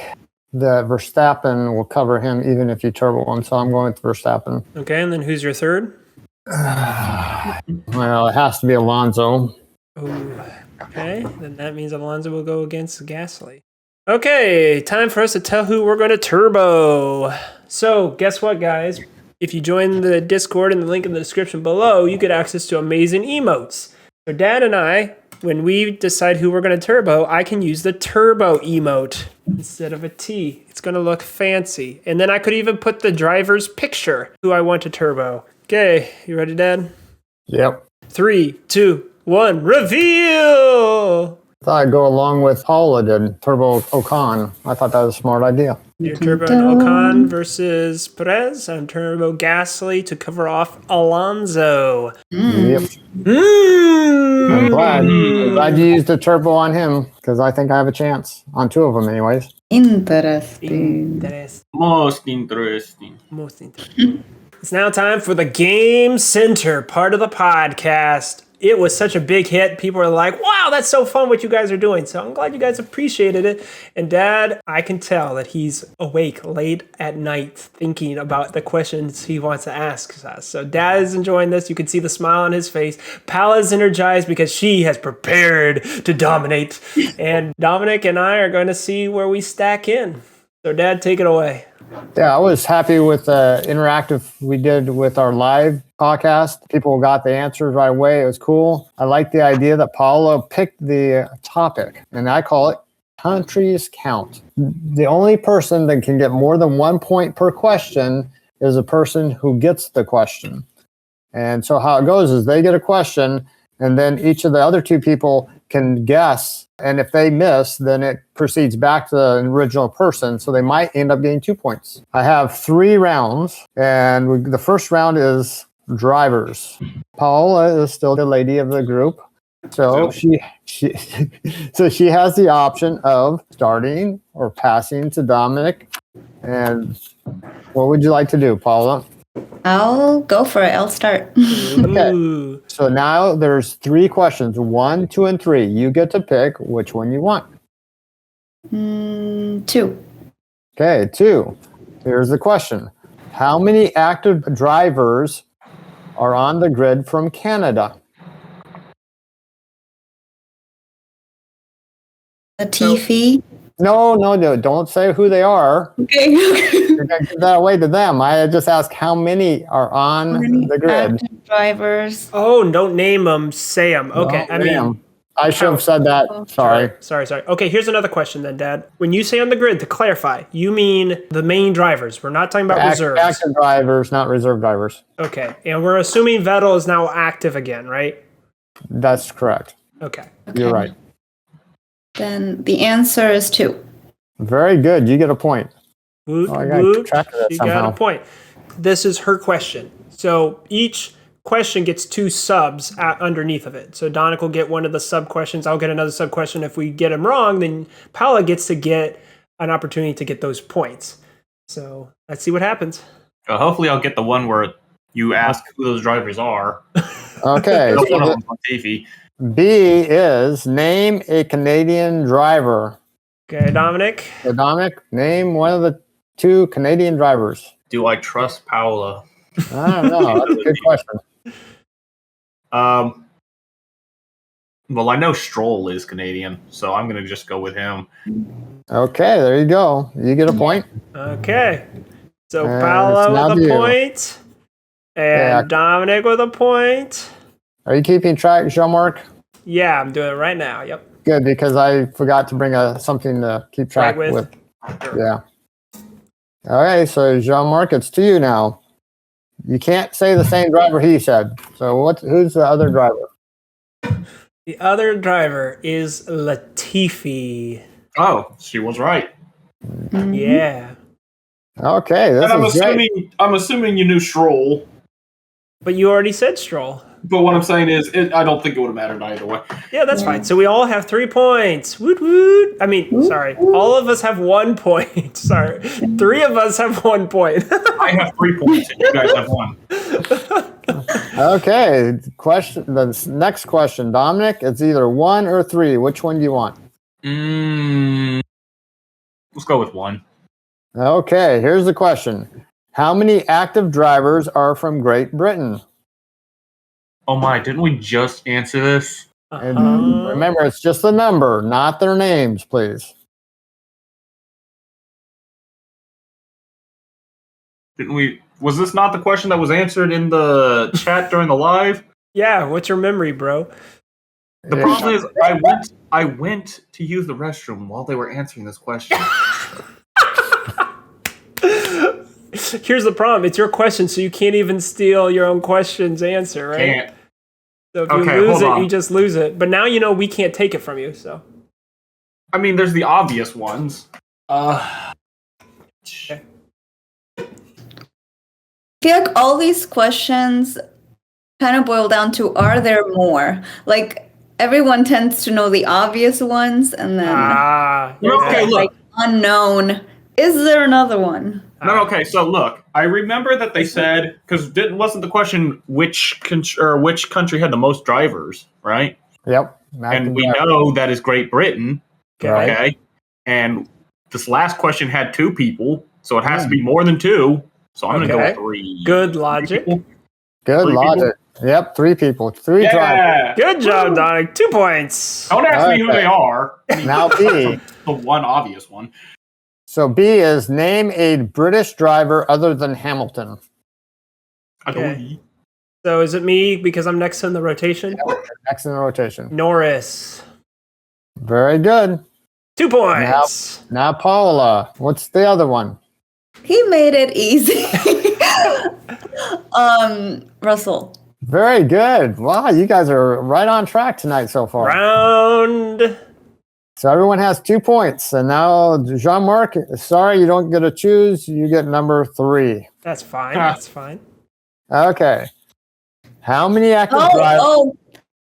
that Verstappen will cover him even if you turbo him, so I'm going with Verstappen. Okay, and then who's your third? Well, it has to be Alonso. Ooh, okay, then that means Alonso will go against Gasly. Okay, time for us to tell who we're going to turbo. So, guess what, guys? If you join the Discord and the link in the description below, you get access to amazing emotes. So, Dad and I, when we decide who we're going to turbo, I can use the turbo emote instead of a T. It's going to look fancy. And then I could even put the driver's picture, who I want to turbo. Okay, you ready, Dad? Yep. 3, 2, 1, reveal! Thought I'd go along with Paola did, Turbo Ocon. I thought that was a smart idea. You're turbo Ocon versus Perez. I'm turbo Gasly to cover off Alonso. Yep. I'm glad you used the turbo on him because I think I have a chance on 2 of them anyways. Interesting. Most interesting. Most interesting. It's now time for the Game Center part of the podcast. It was such a big hit. People were like, wow, that's so fun what you guys are doing. So I'm glad you guys appreciated it. And Dad, I can tell that he's awake late at night thinking about the questions he wants to ask us. So Dad is enjoying this. You can see the smile on his face. Paola's energized because she has prepared to dominate. And Dominick and I are going to see where we stack in. So Dad, take it away. Yeah, I was happy with the interactive we did with our live podcast. People got the answers right away. It was cool. I like the idea that Paola picked the topic, and I call it countries count. The only person that can get more than 1 point per question is a person who gets the question. And so how it goes is they get a question, and then each of the other 2 people can guess. And if they miss, then it proceeds back to the original person. So they might end up getting 2 points. I have 3 rounds, and the first round is drivers. Paola is still the lady of the group. So she has the option of starting or passing to Dominick. And what would you like to do, Paola? I'll go for it. I'll start. Okay. So now there's 3 questions, 1, 2, and 3. You get to pick which one you want. 2. Okay, 2. Here's the question. How many active drivers are on the grid from Canada? Latifi. No. Don't say who they are. Okay. You're going to give that away to them. I just asked how many are on the grid. Active drivers. Oh, don't name them, say them. Okay, I should have said that. Sorry. Sorry. Okay, here's another question then, Dad. When you say on the grid, to clarify, you mean the main drivers. We're not talking about reserves. Active drivers, not reserve drivers. Okay, and we're assuming Vettel is now active again, right? That's correct. Okay. You're right. Then the answer is 2. Very good. You get a point. Woot, I got to woot. keep track of that You somehow. got a point. This is her question. So each question gets 2 subs underneath of it. So Dominick will get one of the sub questions. I'll get another sub question. If we get them wrong, then Paola gets to get an opportunity to get those points. So let's see what happens. Hopefully I'll get the one where you ask who those drivers are. Okay. One of them on TV. B is name a Canadian driver. Okay, Dominick. So Dominick, name one of the 2 Canadian drivers. Do I trust Paola? I don't know. That's a good question. Well, I know Stroll is Canadian, so I'm going to just go with him. Okay, there you go. You get a point. Okay. So And Paola it's now with a you. point. And Yeah. Dominick with a point. Are you keeping track, Jeanmark? Yeah, I'm doing it right now. Yep. Good, because I forgot to bring something to keep track Right with. Sure. Yeah. All right, so Jeanmark, it's to you now. You can't say the same driver he said. So who's the other driver? The other driver is Latifi. Oh, she was right. Yeah. Okay, this And is great. I'm assuming you knew Stroll. But you already said Stroll. But what I'm saying is, I don't think it would have mattered either way. Yeah, that's fine. So we all have 3 points. Woot woot. I mean, sorry. All of us have 1 point. Sorry. 3 of us have 1 point. I have 3 points, and you guys have 1. Okay, the next question, Dominick. It's either 1 or 3. Which one do you want? Let's go with 1. Okay, here's the question. How many active drivers are from Great Britain? Oh my, didn't we just answer this? And remember, it's just the number, not their names, please. Didn't we? Was this not the question that was answered in the chat during the live? Yeah, what's your memory, bro? The problem is, I went to use the restroom while they were answering this question. Here's the problem. It's your question, so you can't even steal your own question's answer, right? Can't. So if you lose it, you just lose it. But now you know we can't take it from you, so. I mean, there's the obvious ones. Okay. I feel like all these questions kind of boil down to, are there more? Like, everyone tends to know the obvious ones, and then Okay, look. like unknown. Is there another one? No, okay, so look, I remember that they said, because wasn't the question which country had the most drivers, right? Yep. And we know that is Great Britain, okay? And this last question had 2 people, so it has to be more than 2. So I'm going to go with 3. Good logic. Good logic. Yep, 3 people. 3 drivers. Good job, Dominick. 2 points. Don't ask me who they are. Now B. The one obvious one. So B is name a British driver other than Hamilton. Okay. So is it me because I'm next in the rotation? Next in the rotation. Norris. Very good. 2 points. Now Paola. What's the other one? He made it easy. Russell. Very good. Wow, you guys are right on track tonight so far. Round. So everyone has 2 points. And now, Jeanmark, sorry, you don't get to choose. You get number 3. That's fine. That's fine. Okay. How many active drivers? Oh,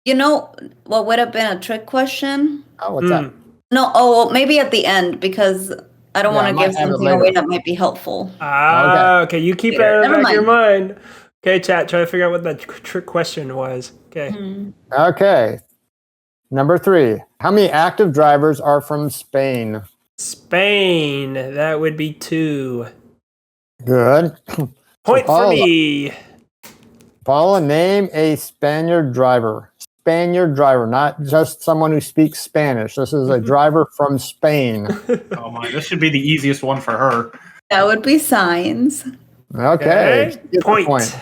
you know what would have been a trick question? Oh, what's that? No, well, maybe at the end, because I don't want to give something away that might be helpful. Okay. You keep it in the back of your mind. Okay, chat, try to figure out what that trick question was. Okay. Okay. Number 3. How many active drivers are from Spain? Spain. That would be 2. Good. Point for me. Paola, name a Spaniard driver. Spaniard driver, not just someone who speaks Spanish. This is a driver from Spain. Oh my, this should be the easiest one for her. That would be Signs. Okay. Point.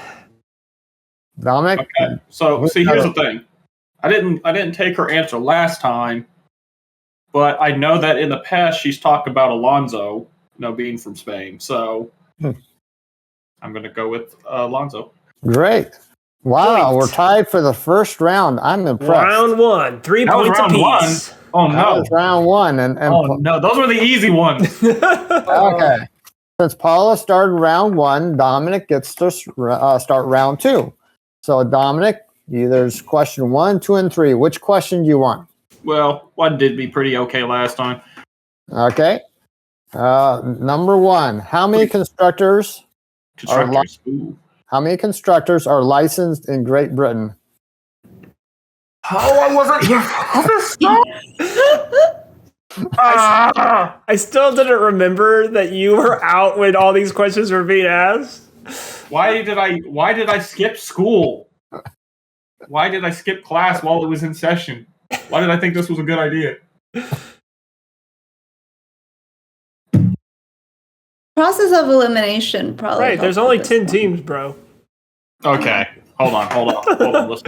Dominick? Okay. So see, here's the thing. I didn't take her answer last time, but I know that in the past she's talked about Alonso, being from Spain. So I'm going to go with Alonso. Great. Wow, we're tied for the first round. I'm impressed. Round 1, 3 points apiece. Oh no, that was round 1, and oh no, those were the easy ones. Okay. Since Paola started round 1, Dominick gets to start round 2. So Dominick, there's question 1, 2, and 3. Which question do you want? Well, 1 did be pretty okay last time. Okay. Number 1. How many constructors are licensed in Great Britain? Oh, I wasn't here for this. I still didn't remember that you were out when all these questions were being asked. Why did I skip school? Why did I skip class while it was in session? Why did I think this was a good idea? Process of elimination, probably. Right, there's only 10 teams, bro. Okay, hold on. Let's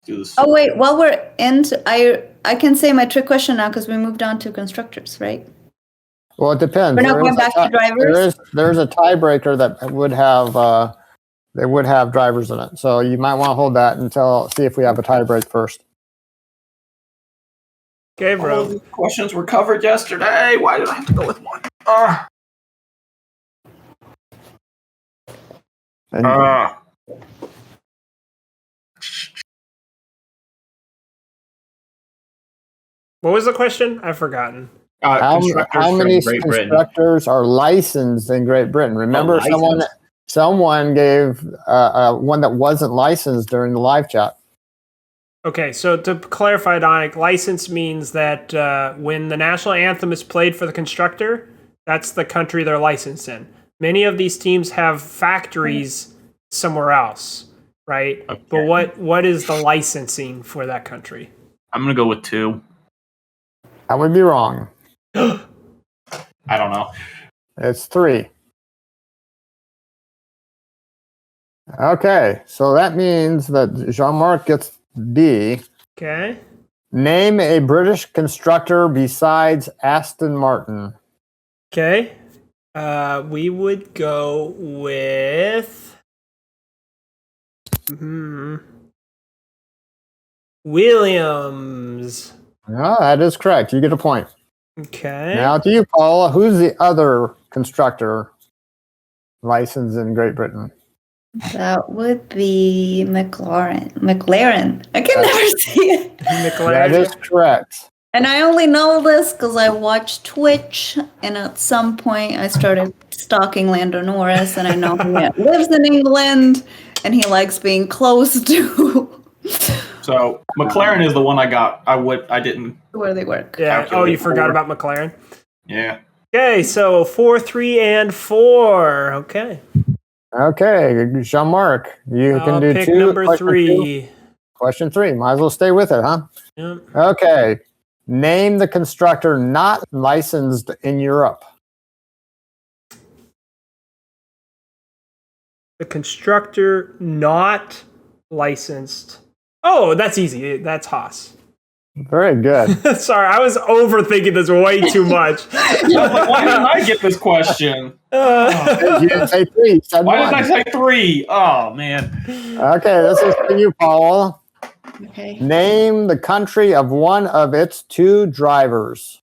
do this. Oh wait, while we're into, I can say my trick question now because we moved on to constructors, right? Well, it depends. We're not going back to drivers. There's a tiebreaker that would have they would have drivers in it. So you might want to hold that until see if we have a tiebreak first. Okay, bro. All the questions were covered yesterday. Why did I have to go with 1? What was the question? I've forgotten. How many constructors are licensed in Great Britain? Remember, someone gave one that wasn't licensed during the live chat. Okay, so to clarify, Dominic, license means that when the national anthem is played for the constructor, that's the country they're licensed in. Many of these teams have factories somewhere else, right? Okay. But what is the licensing for that country? I'm going to go with 2. That would be wrong. I don't know. It's 3. Okay, so that means that Jeanmark gets B. Okay. Name a British constructor besides Aston Martin. Okay. We would go with Williams. Oh, that is correct. You get a point. Okay. Now to you, Paula. Who's the other constructor licensed in Great Britain? That would be McLaren. I can never see it. McLaren. That is correct. And I only know this because I watched Twitch, and at some point I started stalking Lando Norris, and I know he lives in England, and he likes being close to So McLaren is the one I got. I didn't. where they work. Yeah. Oh, you calculate forgot for. about McLaren. Yeah. Okay, so 4, 3, and 4. Okay. Okay, Jean-Marc, you I'll can do pick 2. number Question 3. 2. Question 3. Might as well stay with it, huh? Yep. Okay. Name the constructor not licensed in Europe. The constructor not licensed. Oh, that's easy. That's Haas. Very good. Sorry, I was overthinking this way too much. I was like, why didn't I get this question? You didn't say 3. You said Why 1. did I say 3? Oh, man. Okay, this is for you, Paul. Okay. Name the country of one of its 2 drivers.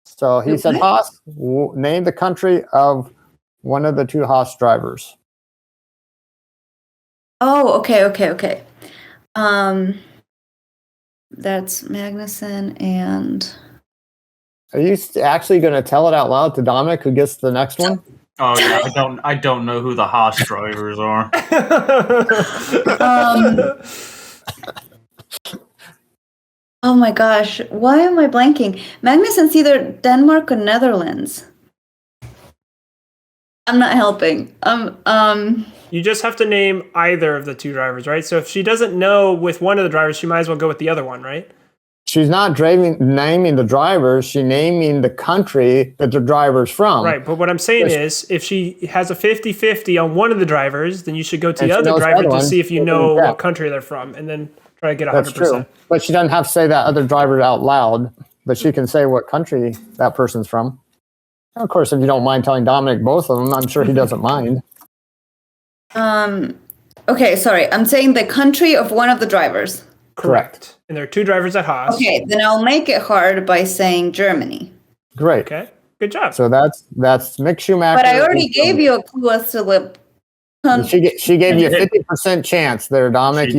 So he said Haas. Name the country of one of the 2 Haas drivers. Oh, okay. That's Magnussen and Are you actually going to tell it out loud to Dominic, who gets the next one? Oh, yeah. I don't know who the Haas drivers are. oh my gosh, why am I blanking? Magnussen's either Denmark or Netherlands. I'm not helping. You just have to name either of the 2 drivers, right? So if she doesn't know with one of the drivers, she might as well go with the other one, right? She's not naming the drivers. She's naming the country that the driver's from. Right, but what I'm saying is, if she has a 50-50 on one of the drivers, then you should go to And the she other knows the driver other to one, see if you so know yeah. what country they're from, and then try to get 100%. That's true. But she doesn't have to say that other driver out loud, but she can say what country that person's from. Of course, if you don't mind telling Dominic both of them, I'm sure he doesn't mind. Okay, sorry. I'm saying the country of one of the drivers. Correct. And there are 2 drivers at Haas. Okay, then I'll make it hard by saying Germany. Great. Okay, good job. So that's Mick Schumacher. But I already gave you a clue as to the country. She gave you a 50% chance there, Dominic.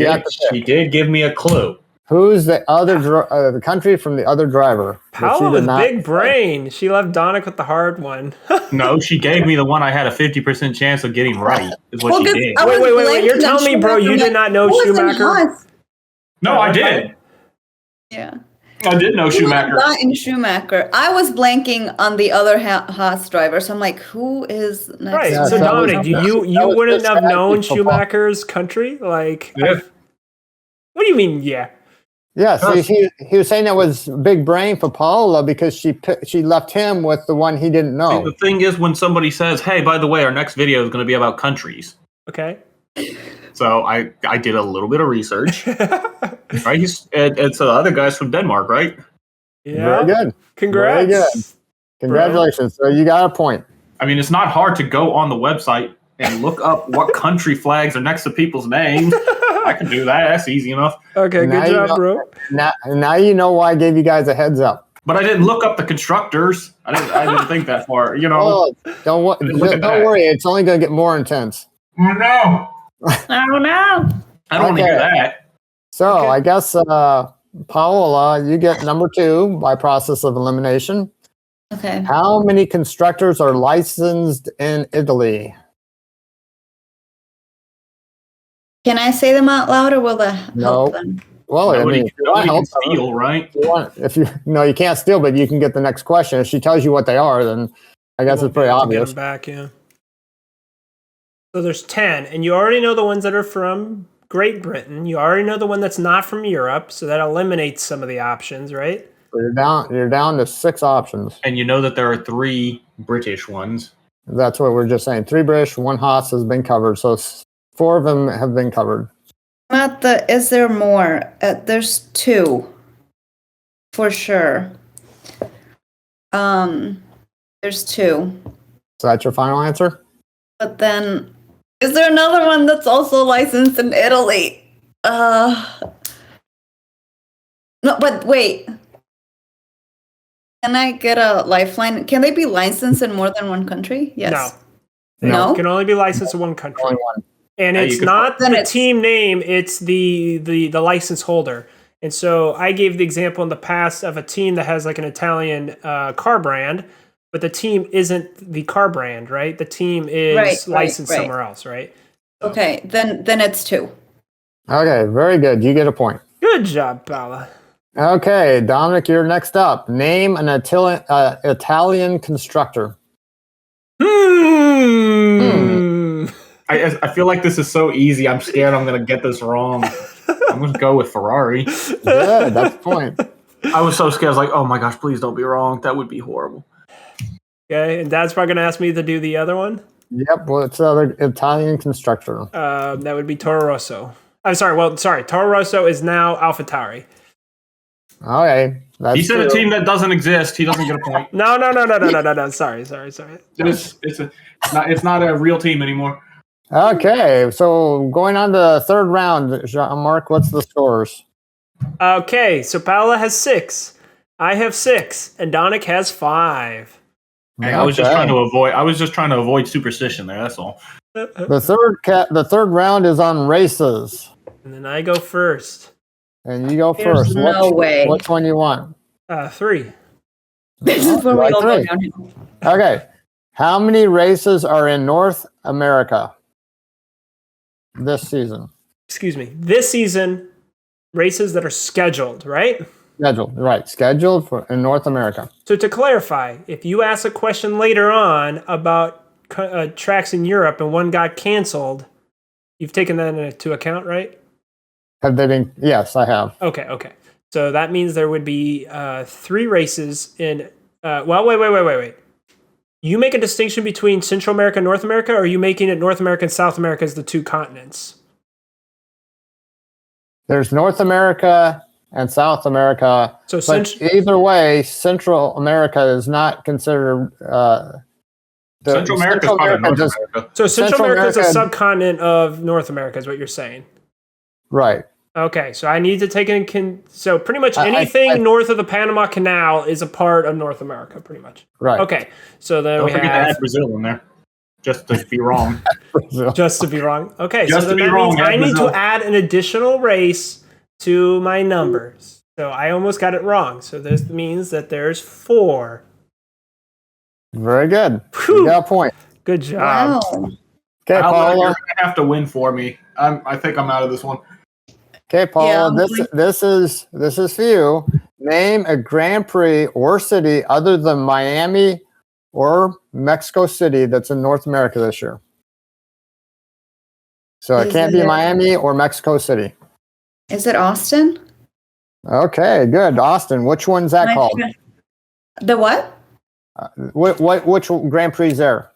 She did give me a clue. Who's the other the country from the other driver? Paola with big brain. She left Dominic with the hard one. No, she gave me the one I had a 50% chance of getting right, is what she did. Wait. You're telling me, bro, you did not know Schumacher? No, I did. Yeah. I did know Schumacher. Not in Schumacher. I was blanking on the other Haas driver, so I'm like, who is next? Right. Yeah, so that Dominic, was you wouldn't have known football. Schumacher's country? Like, Yeah. what do you mean, yeah? Yeah, so he was saying that was big brain for Paola because she left him with the one he didn't know. See, the thing is, when somebody says, hey, by the way, our next video is going to be about countries. Okay. So I did a little bit of research. Right? It's the other guy's from Denmark, right? Yeah. Very good. Congrats. Very good. Congratulations. So you got a point. I mean, it's not hard to go on the website and look up what country flags are next to people's names. I can do that. That's easy enough. Okay, Now good you job, know- bro. Now you know why I gave you guys a heads up. But I didn't look up the constructors. I didn't think that far. You know. Oh, don't Look at that. worry. It's only going to get more intense. Oh, no. Oh no. I don't want to hear that. So Okay. I guess Paola, you get number 2 by process of elimination. Okay. How many constructors are licensed in Italy? Can I say them out loud, or will that help No. them? Well, I mean, if you want nobody help, can steal, right? you can't steal, but you can get the next question. If she tells you what they are, then I guess it's pretty Get obvious. them back, yeah. So there's 10, and you already know the ones that are from Great Britain. You already know the one that's not from Europe, so that eliminates some of the options, right? So you're down to 6 options. And you know that there are 3 British ones. That's what we're just saying. 3 British, 1 Haas has been covered. So 4 of them have been covered. Is there more? There's 2. For sure. There's 2. So that's your final answer? But then, is there another one that's also licensed in Italy? No, but wait. Can I get a lifeline? Can they be licensed in more than one country? Yes. No? It can only be licensed in one country. Only one. And Yeah, it's you can- not Then the it's- team name, it's the license holder. And so I gave the example in the past of a team that has like an Italian car brand, but the team isn't the car brand, right? The team is licensed somewhere else, right? Okay, then it's 2. Okay, very good. You get a point. Good job, Paola. Okay, Dominic, you're next up. Name an Italian constructor. I feel like this is so easy. I'm scared I'm going to get this wrong. I'm going to go with Ferrari. Good, that's the point. I was so scared. I was like, oh my gosh, please don't be wrong. That would be horrible. Okay, and Dad's probably going to ask me to do the other one. Yep, what's the other Italian constructor? That would be Toro Rosso. I'm sorry. Toro Rosso is now AlphaTauri. Okay. That's He said a team that doesn't exist. He doesn't get a point. No. Sorry. It's not a real team anymore. Okay, so going on to the third round, Jeanmark, what's the scores? Okay, so Paola has 6. I have 6, and Dominick has 5. Hey, I was just trying to avoid superstition there. That's all. The third round is on races, And then I go first. and you go There's first. no way. Which one you want? 3. This is where we Right, all go three. downhill. Okay, how many races are in North America this season? Excuse me. This season, races that are scheduled, right? Scheduled for in North America. So to clarify, if you ask a question later on about tracks in Europe and one got canceled, you've taken that into account, right? Have they been? Yes, I have. Okay. So that means there would be 3 races in. Wait. You make a distinction between Central America and North America, or are you making it North America and South America as the 2 continents? There's North America and South America. So But either way, Central America is not considered. Central America is part of North does- America. So Central America is a America- subcontinent of North America, is what you're saying. Right. Okay, so I need to take so pretty much I- anything north of the Panama Canal is a part of North America, pretty much. Right. Okay, so then Don't we forget to have add Brazil in there, just to be wrong. just to be wrong. Okay, Just so to then be that wrong, means I add need Brazil. to add an additional race to my numbers. So I almost got it wrong. So this means that there's 4. Very good. Whew. You got a point. Good job. Wow. Okay, You're Paola. going to have to win for me. I think I'm out of this one. Okay, Paula, Yeah, this is for you. Name a Grand Prix or city other than Miami or Mexico City that's in North America this year. So it Is can't be it- Miami or Mexico City. Is it Austin? Okay, good. Austin, which one's that called? The what? Which Grand Prix is there?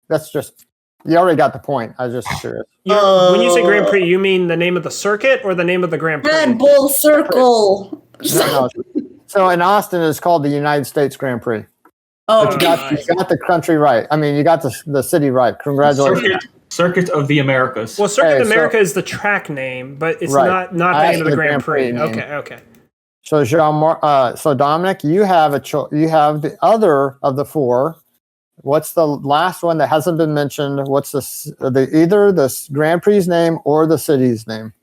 That's just, you already got the point. I was just curious. When you say Grand Prix, you mean the name of the circuit or the name of the Grand Prix? Red Bull Circle. No. So in Austin, it's called the United States Grand Prix. Oh, But you got the country right. I mean, you got the city right. Congratulations. Circuit of the Americas. Well, Circuit Hey, of America is the track name, but it's Right. not I the name of the asked Grand the Prix. Grand Prix name. Okay. So so Dominic, you have you have the other of the 4. What's the last one that hasn't been mentioned? What's either the Grand Prix name or the city's name?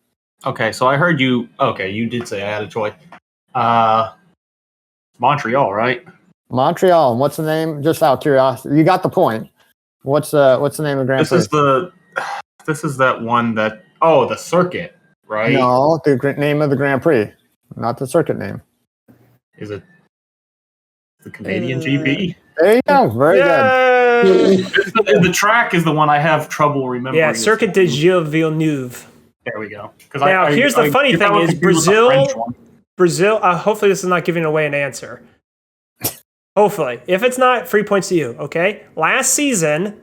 Okay, so I heard you. Okay, you did say I had a choice. Montreal, right? Montreal. And what's the name? Just out of curiosity, you got the point. What's the name of Grand Prix? This is that one that. Oh, the circuit, right? No, the name of the Grand Prix, not the circuit name. Is it the Canadian GP? There you go. Very good. The track is the one I have trouble remembering. Yeah, Circuit de Gilles Villeneuve. There we go. Now, here's the funny thing is Brazil, hopefully this is not giving away an answer. Hopefully. If it's not, free points to you, okay? Last season,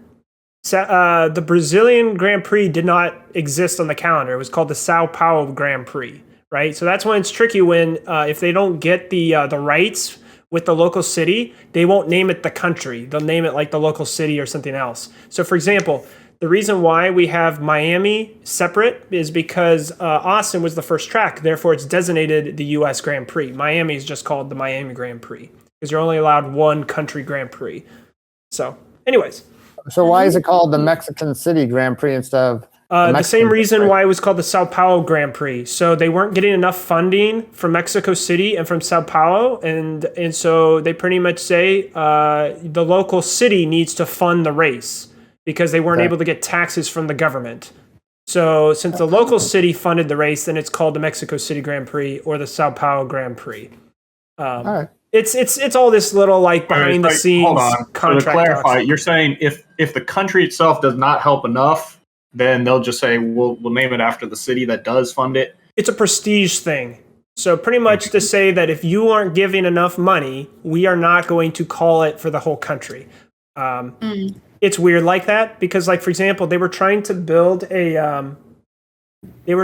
the Brazilian Grand Prix did not exist on the calendar. It was called the Sao Paulo Grand Prix, right? So that's when it's tricky when if they don't get the rights with the local city, they won't name it the country. They'll name it like the local city or something else. So for example, the reason why we have Miami separate is because Austin was the first track. Therefore, it's designated the U.S. Grand Prix. Miami is just called the Miami Grand Prix because you're only allowed one country Grand Prix. So anyways. So why is it called the Mexican City Grand Prix instead of the same reason why it was called the Sao Paulo Grand Prix. So they weren't getting enough funding from Mexico City and from Sao Paulo, and so they pretty much say the local city needs to fund the race because they weren't able to get taxes from the government. So since the local city funded the race, then it's called the Mexico City Grand Prix or the Sao Paulo Grand Prix. All right. It's all this little like behind the scenes hold on. contract. So to clarify, talks. you're saying if the country itself does not help enough, then they'll just say we'll name it after the city that does fund it. It's a prestige thing. So pretty much to say that if you aren't giving enough money, we are not going to call it for the whole country. It's weird like that because, like for example, they were trying to build a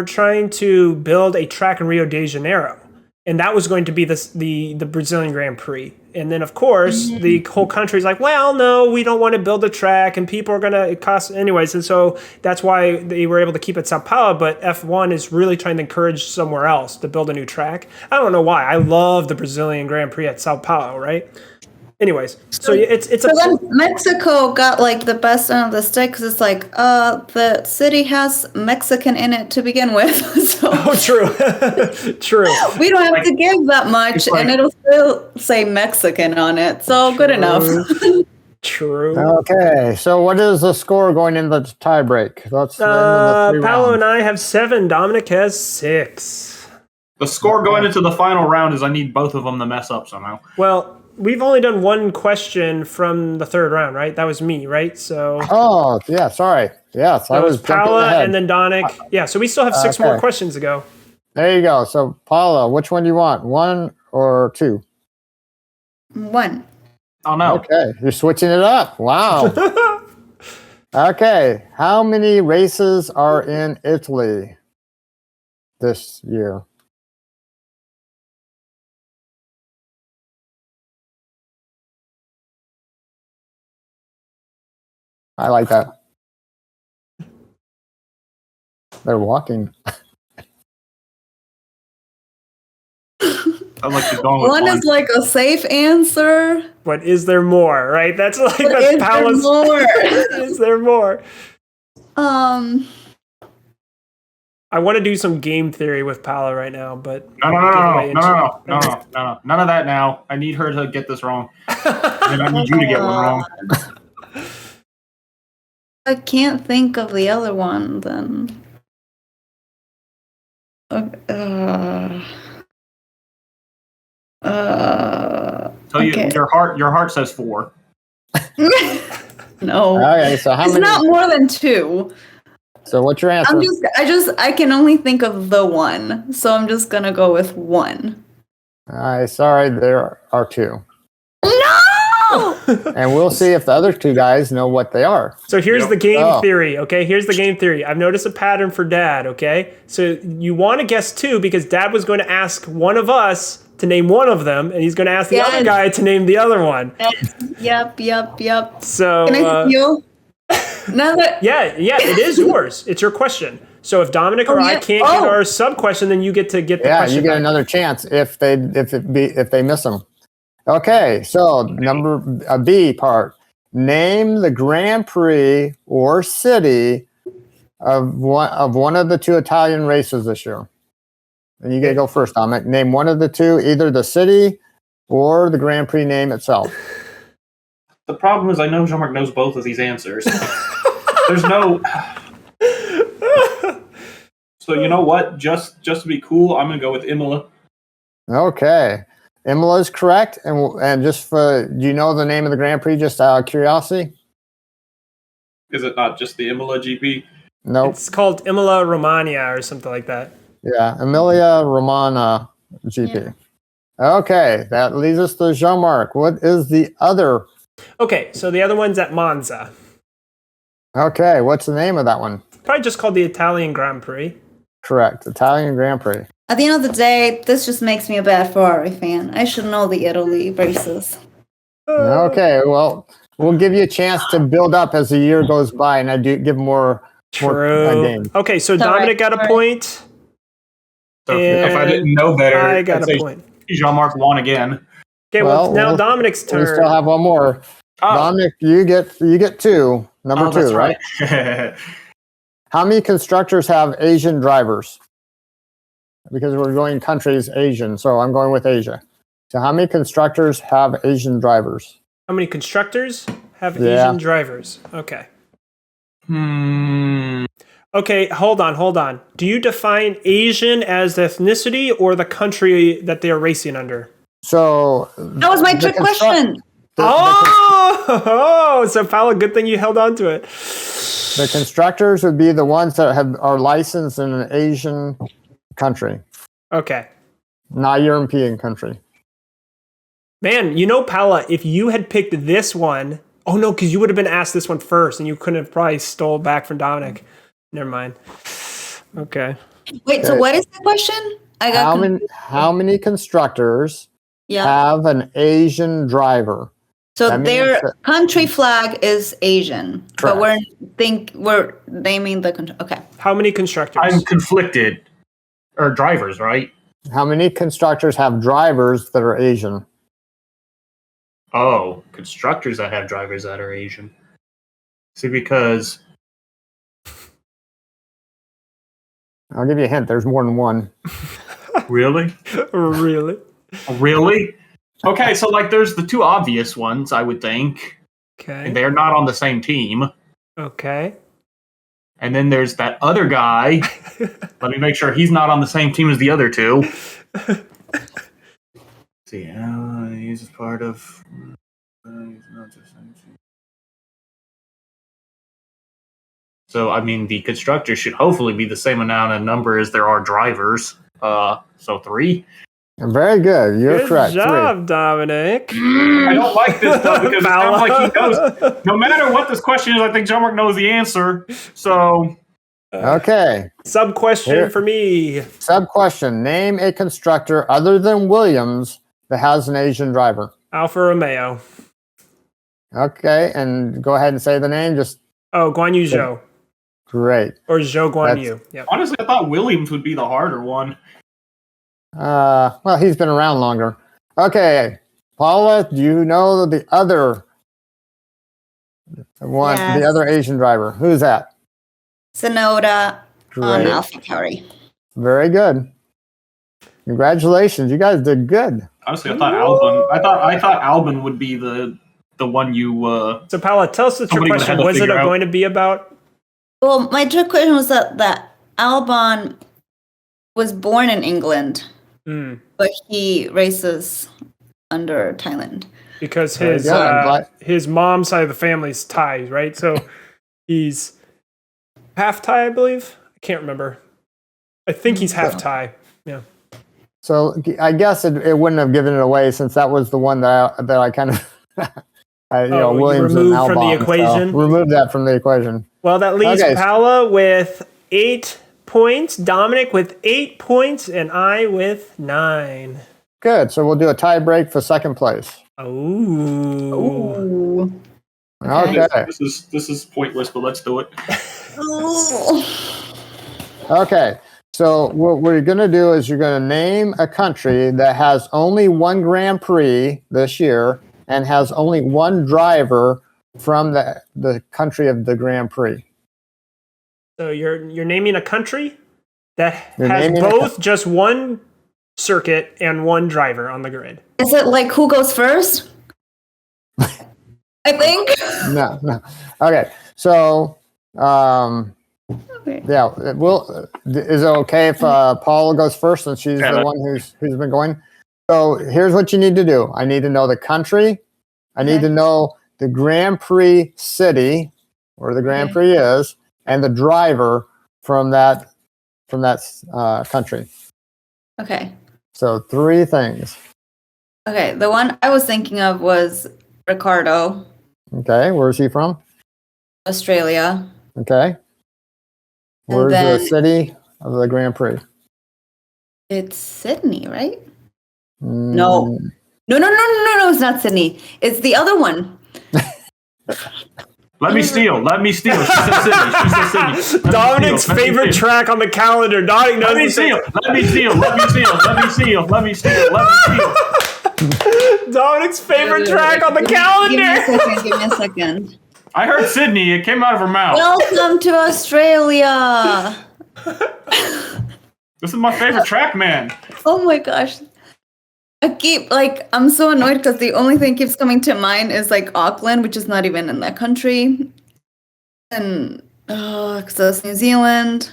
track in Rio de Janeiro. And that was going to be the Brazilian Grand Prix. And then, of course, the whole country's like, well, no, we don't want to build a track, and people are going to cost anyways. And so that's why they were able to keep it Sao Paulo, but F1 is really trying to encourage somewhere else to build a new track. I don't know why. I love the Brazilian Grand Prix at Sao Paulo, right? Anyways, so it's so then Mexico got like the best end of the stick because it's like the city has Mexican in it to begin with. So true. We don't have to give that much, and it'll still say Mexican on it. So good enough. True. Okay, so what is the score going into the tie break? That's Paolo and I have 7. Dominic has 6. The score going into the final round is I need both of them to mess up somehow. Well, we've only done one question from the third round, right? That was me, right? So. Oh, yeah. Sorry. Yes, I was Paola and then Dominick. Yeah, so we still have 6 more questions to go. There you go. So, Paola, which one do you want? 1 or 2? 1. Oh no. Okay, you're switching it up. Wow. Okay, how many races are in Italy this year? I like that. They're walking. I like the going with One is like a safe answer. But is there more, right? That's like But that's is there Paola's. more? Is there more? I want to do some game theory with Paola right now, but No. None of that now. I need her to get this wrong. And I need you to get one wrong. I can't think of the other one then. So okay. your heart says 4. No. Okay, so how it's many? not more than 2. So what's your answer? I can only think of the one, so I'm just gonna go with 1. All right, sorry, there are 2. No! And we'll see if the other 2 guys know what they are. So here's the game theory, okay? Here's the game theory. I've noticed a pattern for Dad, okay? So you want to guess 2 because Dad was going to ask one of us to name one of them, and he's going to ask the other guy to name the other one. Yep. So can I steal? Yeah, it is yours. It's your question. So if Dominic or I can't get our sub question, then you get to get the question. Yeah, you get back. another chance if they miss them. Okay, so number B part. Name the Grand Prix or city of one of the 2 Italian races this year. And you get to go first, Dominic. Name one of the 2, either the city or the Grand Prix name itself. The problem is I know Jeanmark knows both of these answers. There's no... So you know what? Just to be cool, I'm gonna go with Imola. Okay. Imola is correct. And just for, do you know the name of the Grand Prix, just out of curiosity? Is it not just the Imola GP? Nope. It's called Imola Romagna or something like that. Yeah, Emilia Romagna GP. Yeah. Okay, that leads us to Jeanmark. What is the other? Okay, so the other one's at Monza. Okay, what's the name of that one? Probably just called the Italian Grand Prix. Correct, Italian Grand Prix. At the end of the day, this just makes me a bad Ferrari fan. I should know the Italy races. Okay, well, we'll give you a chance to build up as the year goes by, and I do give more True. game. Okay, so Sorry, Dominic got a sorry. point. So if I didn't know better, I got I'd say a point. Jeanmark won again. Okay, well, now we'll- Dominic's We turn. still have one more. Oh, Dominic, you get two. Number two, that's right? right. How many constructors have Asian drivers? Because we're going countries Asian, so I'm going with Asia. So how many constructors have Asian drivers? How many constructors have Yeah. Asian drivers? Okay. Hmm. Okay, hold on. Do you define Asian as ethnicity or the country that they are racing under? So That was my trick question. So Paola, good thing you held on to it. the constructors would be the ones that are licensed in an Asian country, Okay. not European country. Man, Paola, if you had picked this one, oh no, because you would have been asked this one first and you couldn't have probably stole back from Dominic. Never mind. Okay. Wait, so what is the question? I got How many constructors Yeah. have an Asian driver? So that means their that- country flag is Asian, but Correct. we're naming the country. Okay. How many constructors? I'm conflicted. Or drivers, right? How many constructors have drivers that are Asian? Oh, constructors that have drivers that are Asian. See, because I'll give you a hint. There's more than one. really, Really? really, okay. So like, there's the two obvious ones, I would think, Okay. and they're not on the same team. Okay. And then there's that other guy. Let me make sure he's not on the same team as the other two. See, he's part of. He's not the same team. So, I mean, the constructors should hopefully be the same amount of number as there are drivers. So 3. Very good. You're Good correct. job, Dominic. I don't like this though because it sounds like he Paola. knows. No matter what this question is, I think Jeanmark knows the answer. So, Three. Okay. Sub question Here. for me. Sub question. Name a constructor other than Williams that has an Asian driver. Alfa Romeo. Okay. And go ahead and say the name. Just Oh, Guan Yu Zhou. great. Or Zhou Guan That's- Yu. Yep. honestly, I thought Williams would be the harder one. Well, he's been around longer. Okay. Paola, do you know the other one, Yes. the other Asian driver? Who's that? Sonoda on Great. AlphaTauri. Very good. Congratulations. You guys did good. Honestly, I thought Albon. I thought Albon would be the one you. So, Paola, tell us the trick Somebody would question. have to Was it figure out. going to be about? Well, my trick question was that Albon was born in England, but he races under Thailand. Because Very his good. I'm glad- his mom's side of the family's Thai, right? So he's half Thai, I believe. I can't remember. I think he's half Thai. Yeah. So I guess it wouldn't have given it away since that was the one that I kind of, you Williams and removed from the Albon, so equation? remove that from the equation. Well, that leaves Okay. Paola with 8 points, Dominic with 8 points, and I with 9. Good. So we'll do a tie break for second place. Ooh. Ooh. Okay. This is pointless, but let's do it. Okay. So what we're going to do is you're going to name a country that has only one Grand Prix this year and has only one driver from the country of the Grand Prix. So you're naming a country that You're has naming a both just one circuit and one driver on the grid. Is it like who goes first? I think. No. Okay. So Okay. Yeah. Is it okay if Paula goes first since she's the one who's been going? So here's what you need to do. I need to know the country. I need to know the Grand Prix city where the Grand Prix is, and the driver from that country. Okay. So 3 things. Okay. The one I was thinking of was Ricardo, Okay. Where's he from? Australia. Okay. Where's the city of the Grand Prix? It's Sydney, right? Mm, No, it's not Sydney. It's the other one. Let me steal. She said Sydney. Dominick's favorite track on the calendar. Dominick knows. Let me steal. Dominick's favorite track on the calendar. Give me a second. I heard Sydney. It came out of her mouth. Welcome to Australia. This is my favorite track, man. Oh my gosh. I'm so annoyed because the only thing keeps coming to mind is like Auckland, which is not even in that country. And, because it's New Zealand.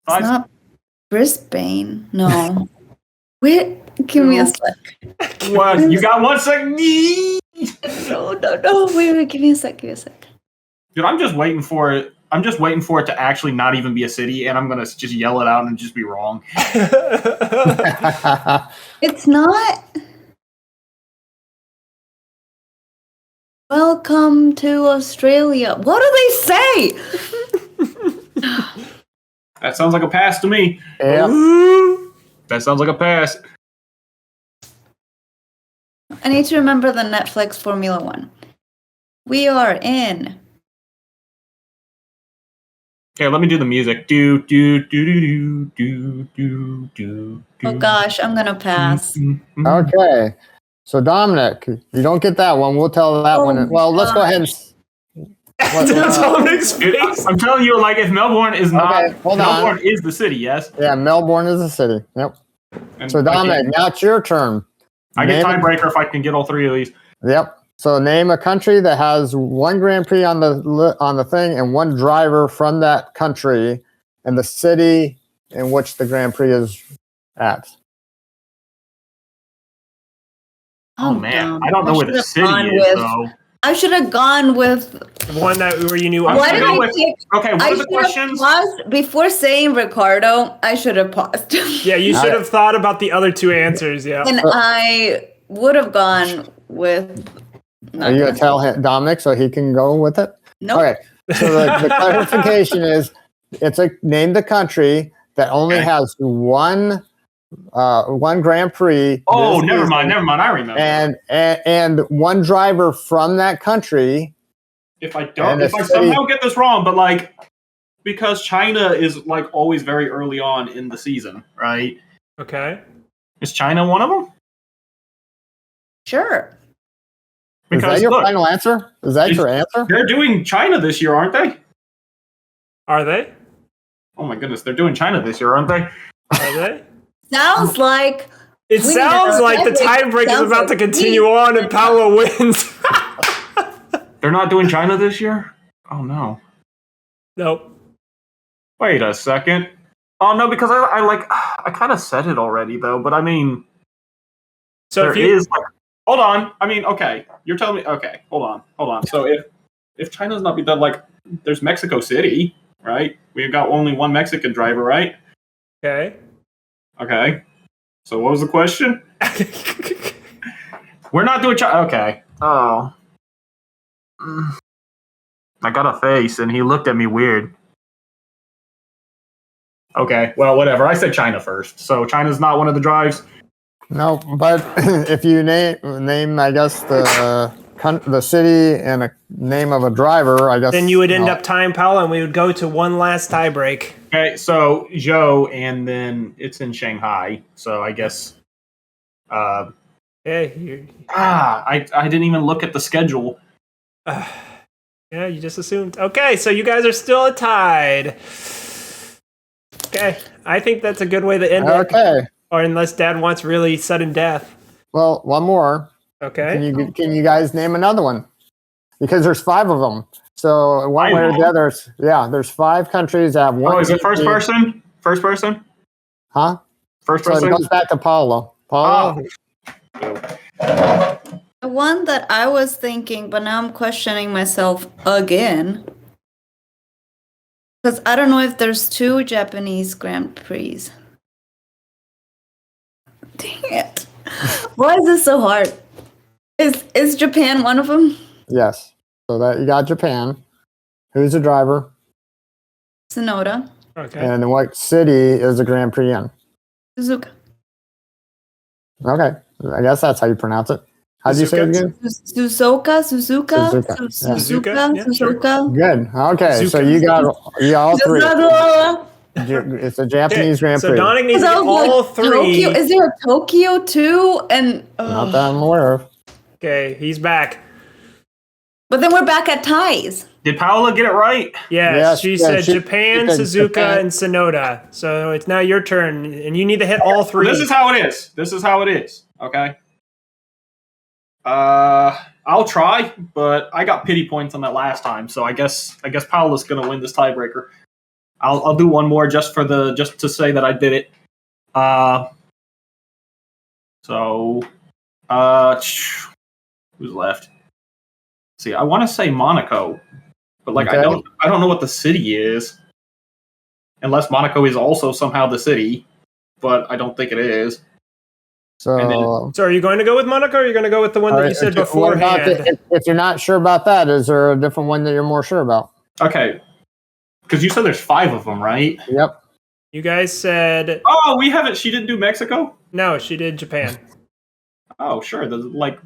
It's not Brisbane. No. Wait, give me a sec. What? You got 1 second? No. Wait, give me a sec. Dude, I'm just waiting for it. I'm just waiting for it to actually not even be a city, and I'm going to just yell it out and just be wrong. It's not. Welcome to Australia. What do they say? That sounds like a pass to me. Yep. That sounds like a pass. I need to remember the Netflix Formula One. We are in. Okay, let me do the music. Do. Oh gosh, I'm gonna pass. Okay. So Dominick, you don't get that one. We'll tell that one. Well, let's go ahead and. Dominick's face. I'm telling you, like, if Melbourne is not, hold Melbourne on. is the city, yes? Yeah, Melbourne is a city. Yep. And So Dominick, now it's your turn. I get tiebreaker if I can get all 3 of these. Yep. So name a country that has 1 Grand Prix on the thing and 1 driver from that country, and the city in which the Grand Prix is at. Oh man, I don't know where the city is though. I should have gone with one where you knew. Why did I pick? Okay, what are the questions? Paused before saying Ricardo. I should have paused. Yeah, you should have thought about the other 2 answers. Yeah, and I would have gone with. Are you gonna tell him, Dominick, so he can go with it? No. Okay. So the clarification is, it's name the country that only has one Grand Prix. Oh, never mind. I remember. And 1 driver from that country. If I somehow get this wrong, but like, because China is like always very early on in the season, right? Okay. Is China one of them? Sure. Because, is that your final answer? Is that your answer? They're doing China this year, aren't they? Are they? Oh my goodness, they're doing China this year, aren't they? Are they? Sounds like. It sounds like the tiebreak is about to continue on and Paola wins. They're not doing China this year? Oh no. Nope. Wait a second. Oh no, because I kind of said it already though, but I mean, so there is like. Hold on. I mean, okay. You're telling me. Okay, hold on. So if China's not be done, like, there's Mexico City, right? We've got only 1 Mexican driver, right? Okay. So what was the question? We're not doing China. Okay. Oh. I got a face, and he looked at me weird. Okay. Well, whatever. I said China first. So China's not one of the drives. No, but if you name, I guess the city and a name of a driver, I guess. Then you would end up tying Paola, and we would go to one last tie break. Okay, so Zhou, and then it's in Shanghai. So I guess. I didn't even look at the schedule. Yeah, you just assumed. Okay, so you guys are still tied. Okay, I think that's a good way to end it. Okay. Or unless Dad wants really sudden death. Well, one more. Okay. Can you guys name another one? Because there's 5 of them. So one way or the other, there's 5 countries that have one. Oh, is it first person? First person? Huh? First So person? it goes back to Paola. Paola? The one that I was thinking, but now I'm questioning myself again. Because I don't know if there's 2 Japanese Grand Prix. Dang it. Why is this so hard? Is Japan one of them? Yes. So that you got Japan. Who's the driver? Sonoda. Okay. And what city is the Grand Prix in? Suzuka. Okay. I guess that's how you pronounce it. How do you say it again? Suzuka. Yeah, sure. Good. Okay. So Suzuka. you got all 3. It's a Japanese Grand Prix. So Dominick needs to get all 3. Tokyo. Is there a Tokyo too? And Not that I'm aware of. Okay, he's back. but then we're back at ties. Did Paola get it right? Yes, she said she Japan, said Suzuka, Japan. and Sonoda. So it's now your turn, and you need to hit all 3. This is how it is. Okay. I'll try, but I got pity points on that last time, so I guess Paola's gonna win this tiebreaker. I'll do one more just to say that I did it. Who's left? See, I want to say Monaco, but Okay. I don't know what the city is, unless Monaco is also somehow the city, but I don't think it is. So, So are you going to go with Monaco, or are you going to go with the one that you said beforehand? if you're not sure about that, is there a different one that you're more sure about? Okay, because you said there's 5 of them, right? Yep. You guys said Oh, we haven't. She didn't do Mexico. no. She did Japan. Oh, sure.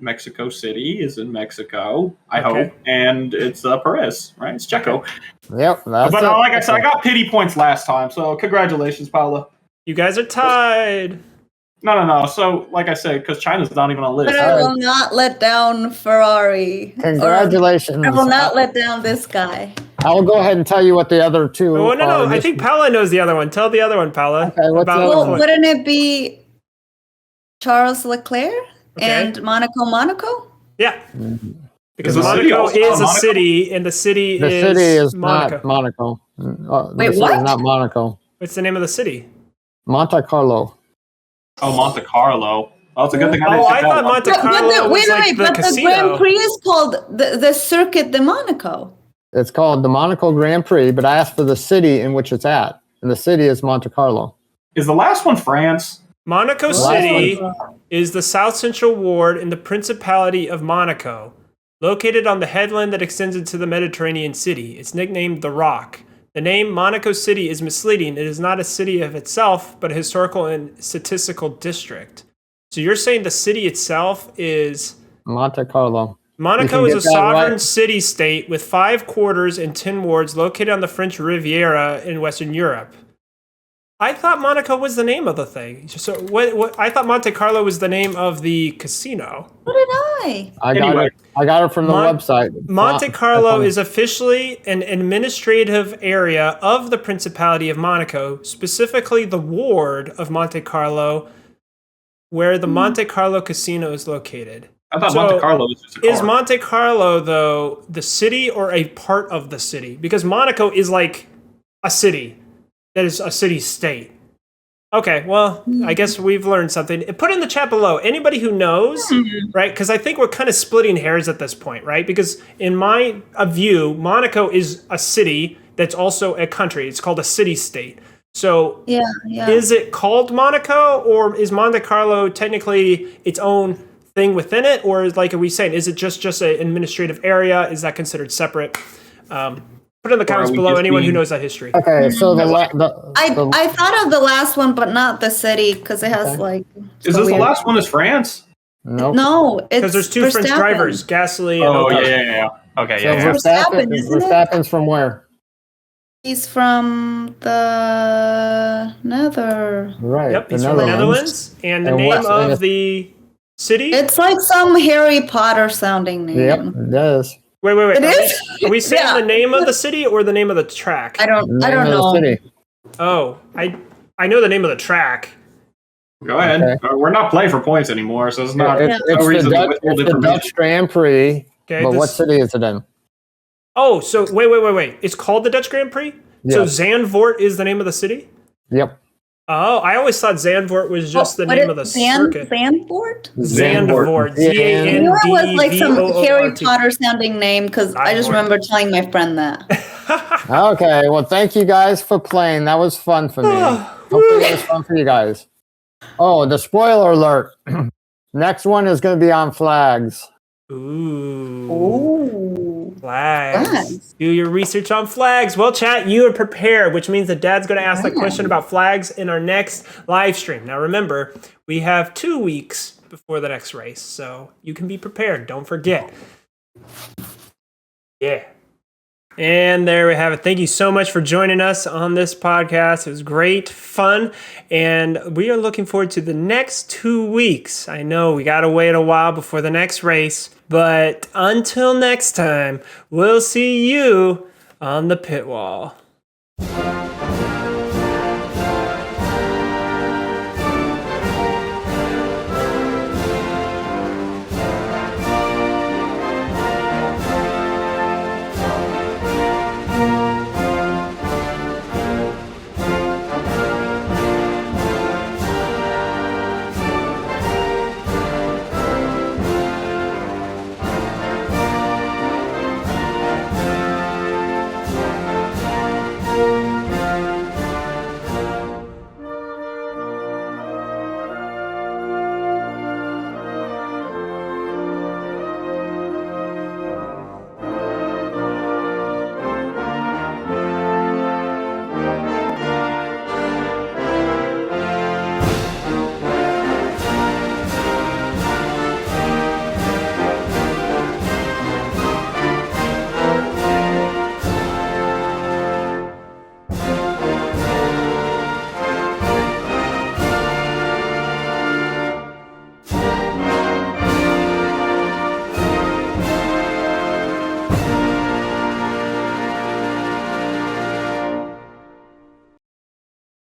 Mexico City is in Mexico, I Okay. hope, and it's Perez, right? It's Checo. Yep. That's But it. like I said, I got pity points last time, so congratulations, Paola. You guys are tied. No. So, like I said, because China's not even on the But list. I will not let down Ferrari. Congratulations. I will not let down this guy. I will go ahead and tell you what the other 2 Oh, no. are. I think Paola knows the other one. Tell the other one, Paola. Okay, what's the other Well, one? wouldn't it be Charles Leclerc Okay. and Monaco? Yeah. Because Is the city Monaco also is a Monaco? city, and the city The city is Monaco. not Monaco. Wait, the city what? is not Monaco. What's the name of the city? Monte Carlo. Oh, Monte Carlo. Oh, it's a good thing I didn't Oh, take I that thought one. Monte Carlo was like the but the casino. Grand Prix is called the Circuit de Monaco. It's called the Monaco Grand Prix, but I asked for the city in which it's at, and the city is Monte Carlo. Is the last one France? Monaco Last City is the South Central ward in the Principality of Monaco, located on the headland that extends into the Mediterranean Sea. It's nicknamed the Rock. The name Monaco City is misleading. It is not a city of itself, but a historical and statistical district. So you're saying the city itself is... Monte Carlo. Monaco You is can a get that sovereign right. city-state with 5 quarters and 10 wards located on the French Riviera in Western Europe. I thought Monaco was the name of the thing. So what? I thought Monte Carlo was the name of the casino. What did I? I got it from the website. Monte Carlo is officially an administrative area of the Principality of Monaco, specifically the ward of Monte Carlo, where the Monte Carlo Casino is located. I thought So, Monte Carlo was just a Is car. Monte Carlo, though, the city or a part of the city? Because Monaco is like a city that is a city-state. Okay, well, I guess we've learned something. Put in the chat below, anybody who knows, right? Because I think we're kind of splitting hairs at this point, right? Because in my view, Monaco is a city that's also a country. It's called a city-state. So Yeah. is it called Monaco, or is Monte Carlo technically its own thing within it? Or is, like, are we saying, is it just an administrative area? Is that considered separate? Put in the comments we below just anyone who being- knows that history. Okay, so I thought of the last one, but not the city, because it has like. Is this the last one? Is France? nope. No, it's Because there's 2 French Verstappen. drivers, Gasly and Oh Ocon. yeah. Okay, So yeah. Verstappen, isn't it? Verstappen's from where? He's from the Nether. Right. Yep, the he's from the Netherlands. And the And name what's- and of the city? It's like some Harry Potter sounding name. Yep, it does. Wait. It is? Are we saying Yeah. the name of the city or the name of the track? I don't Name of the know. city. Oh, I know the name of the track. Go ahead. Okay. We're not playing for points anymore, so it's not. It's no reason to withhold the information. Dutch Grand Prix, Okay, but what this- city is it in? Oh, so wait. It's called the Dutch Grand Prix? So Yes. Zandvoort is the name of the city? Yep. Oh, I always thought Zandvoort was just the What name is of the circuit. Zandvoort? Zandvoort. Zandvoort. I knew it was like some Harry Zandvoort. Potter sounding name because I just Zandvoort. remember telling my friend that. Okay. Well, thank you guys for playing. That was fun for me. Hopefully it was fun for you guys. Oh, the spoiler alert. Next one is going to be on flags. Ooh. Ooh. Flags. Do your research on flags. Well, chat, you are prepared, which means that Dad's going to ask that question about flags in our next live stream. Now, remember, we have 2 weeks before the next race, so you can be prepared. Don't forget. Yeah. And there we have it. Thank you so much for joining us on this podcast. It was great fun. And we are looking forward to the next 2 weeks. I know we got to wait a while before the next race. But until next time, we'll see you on the pit wall.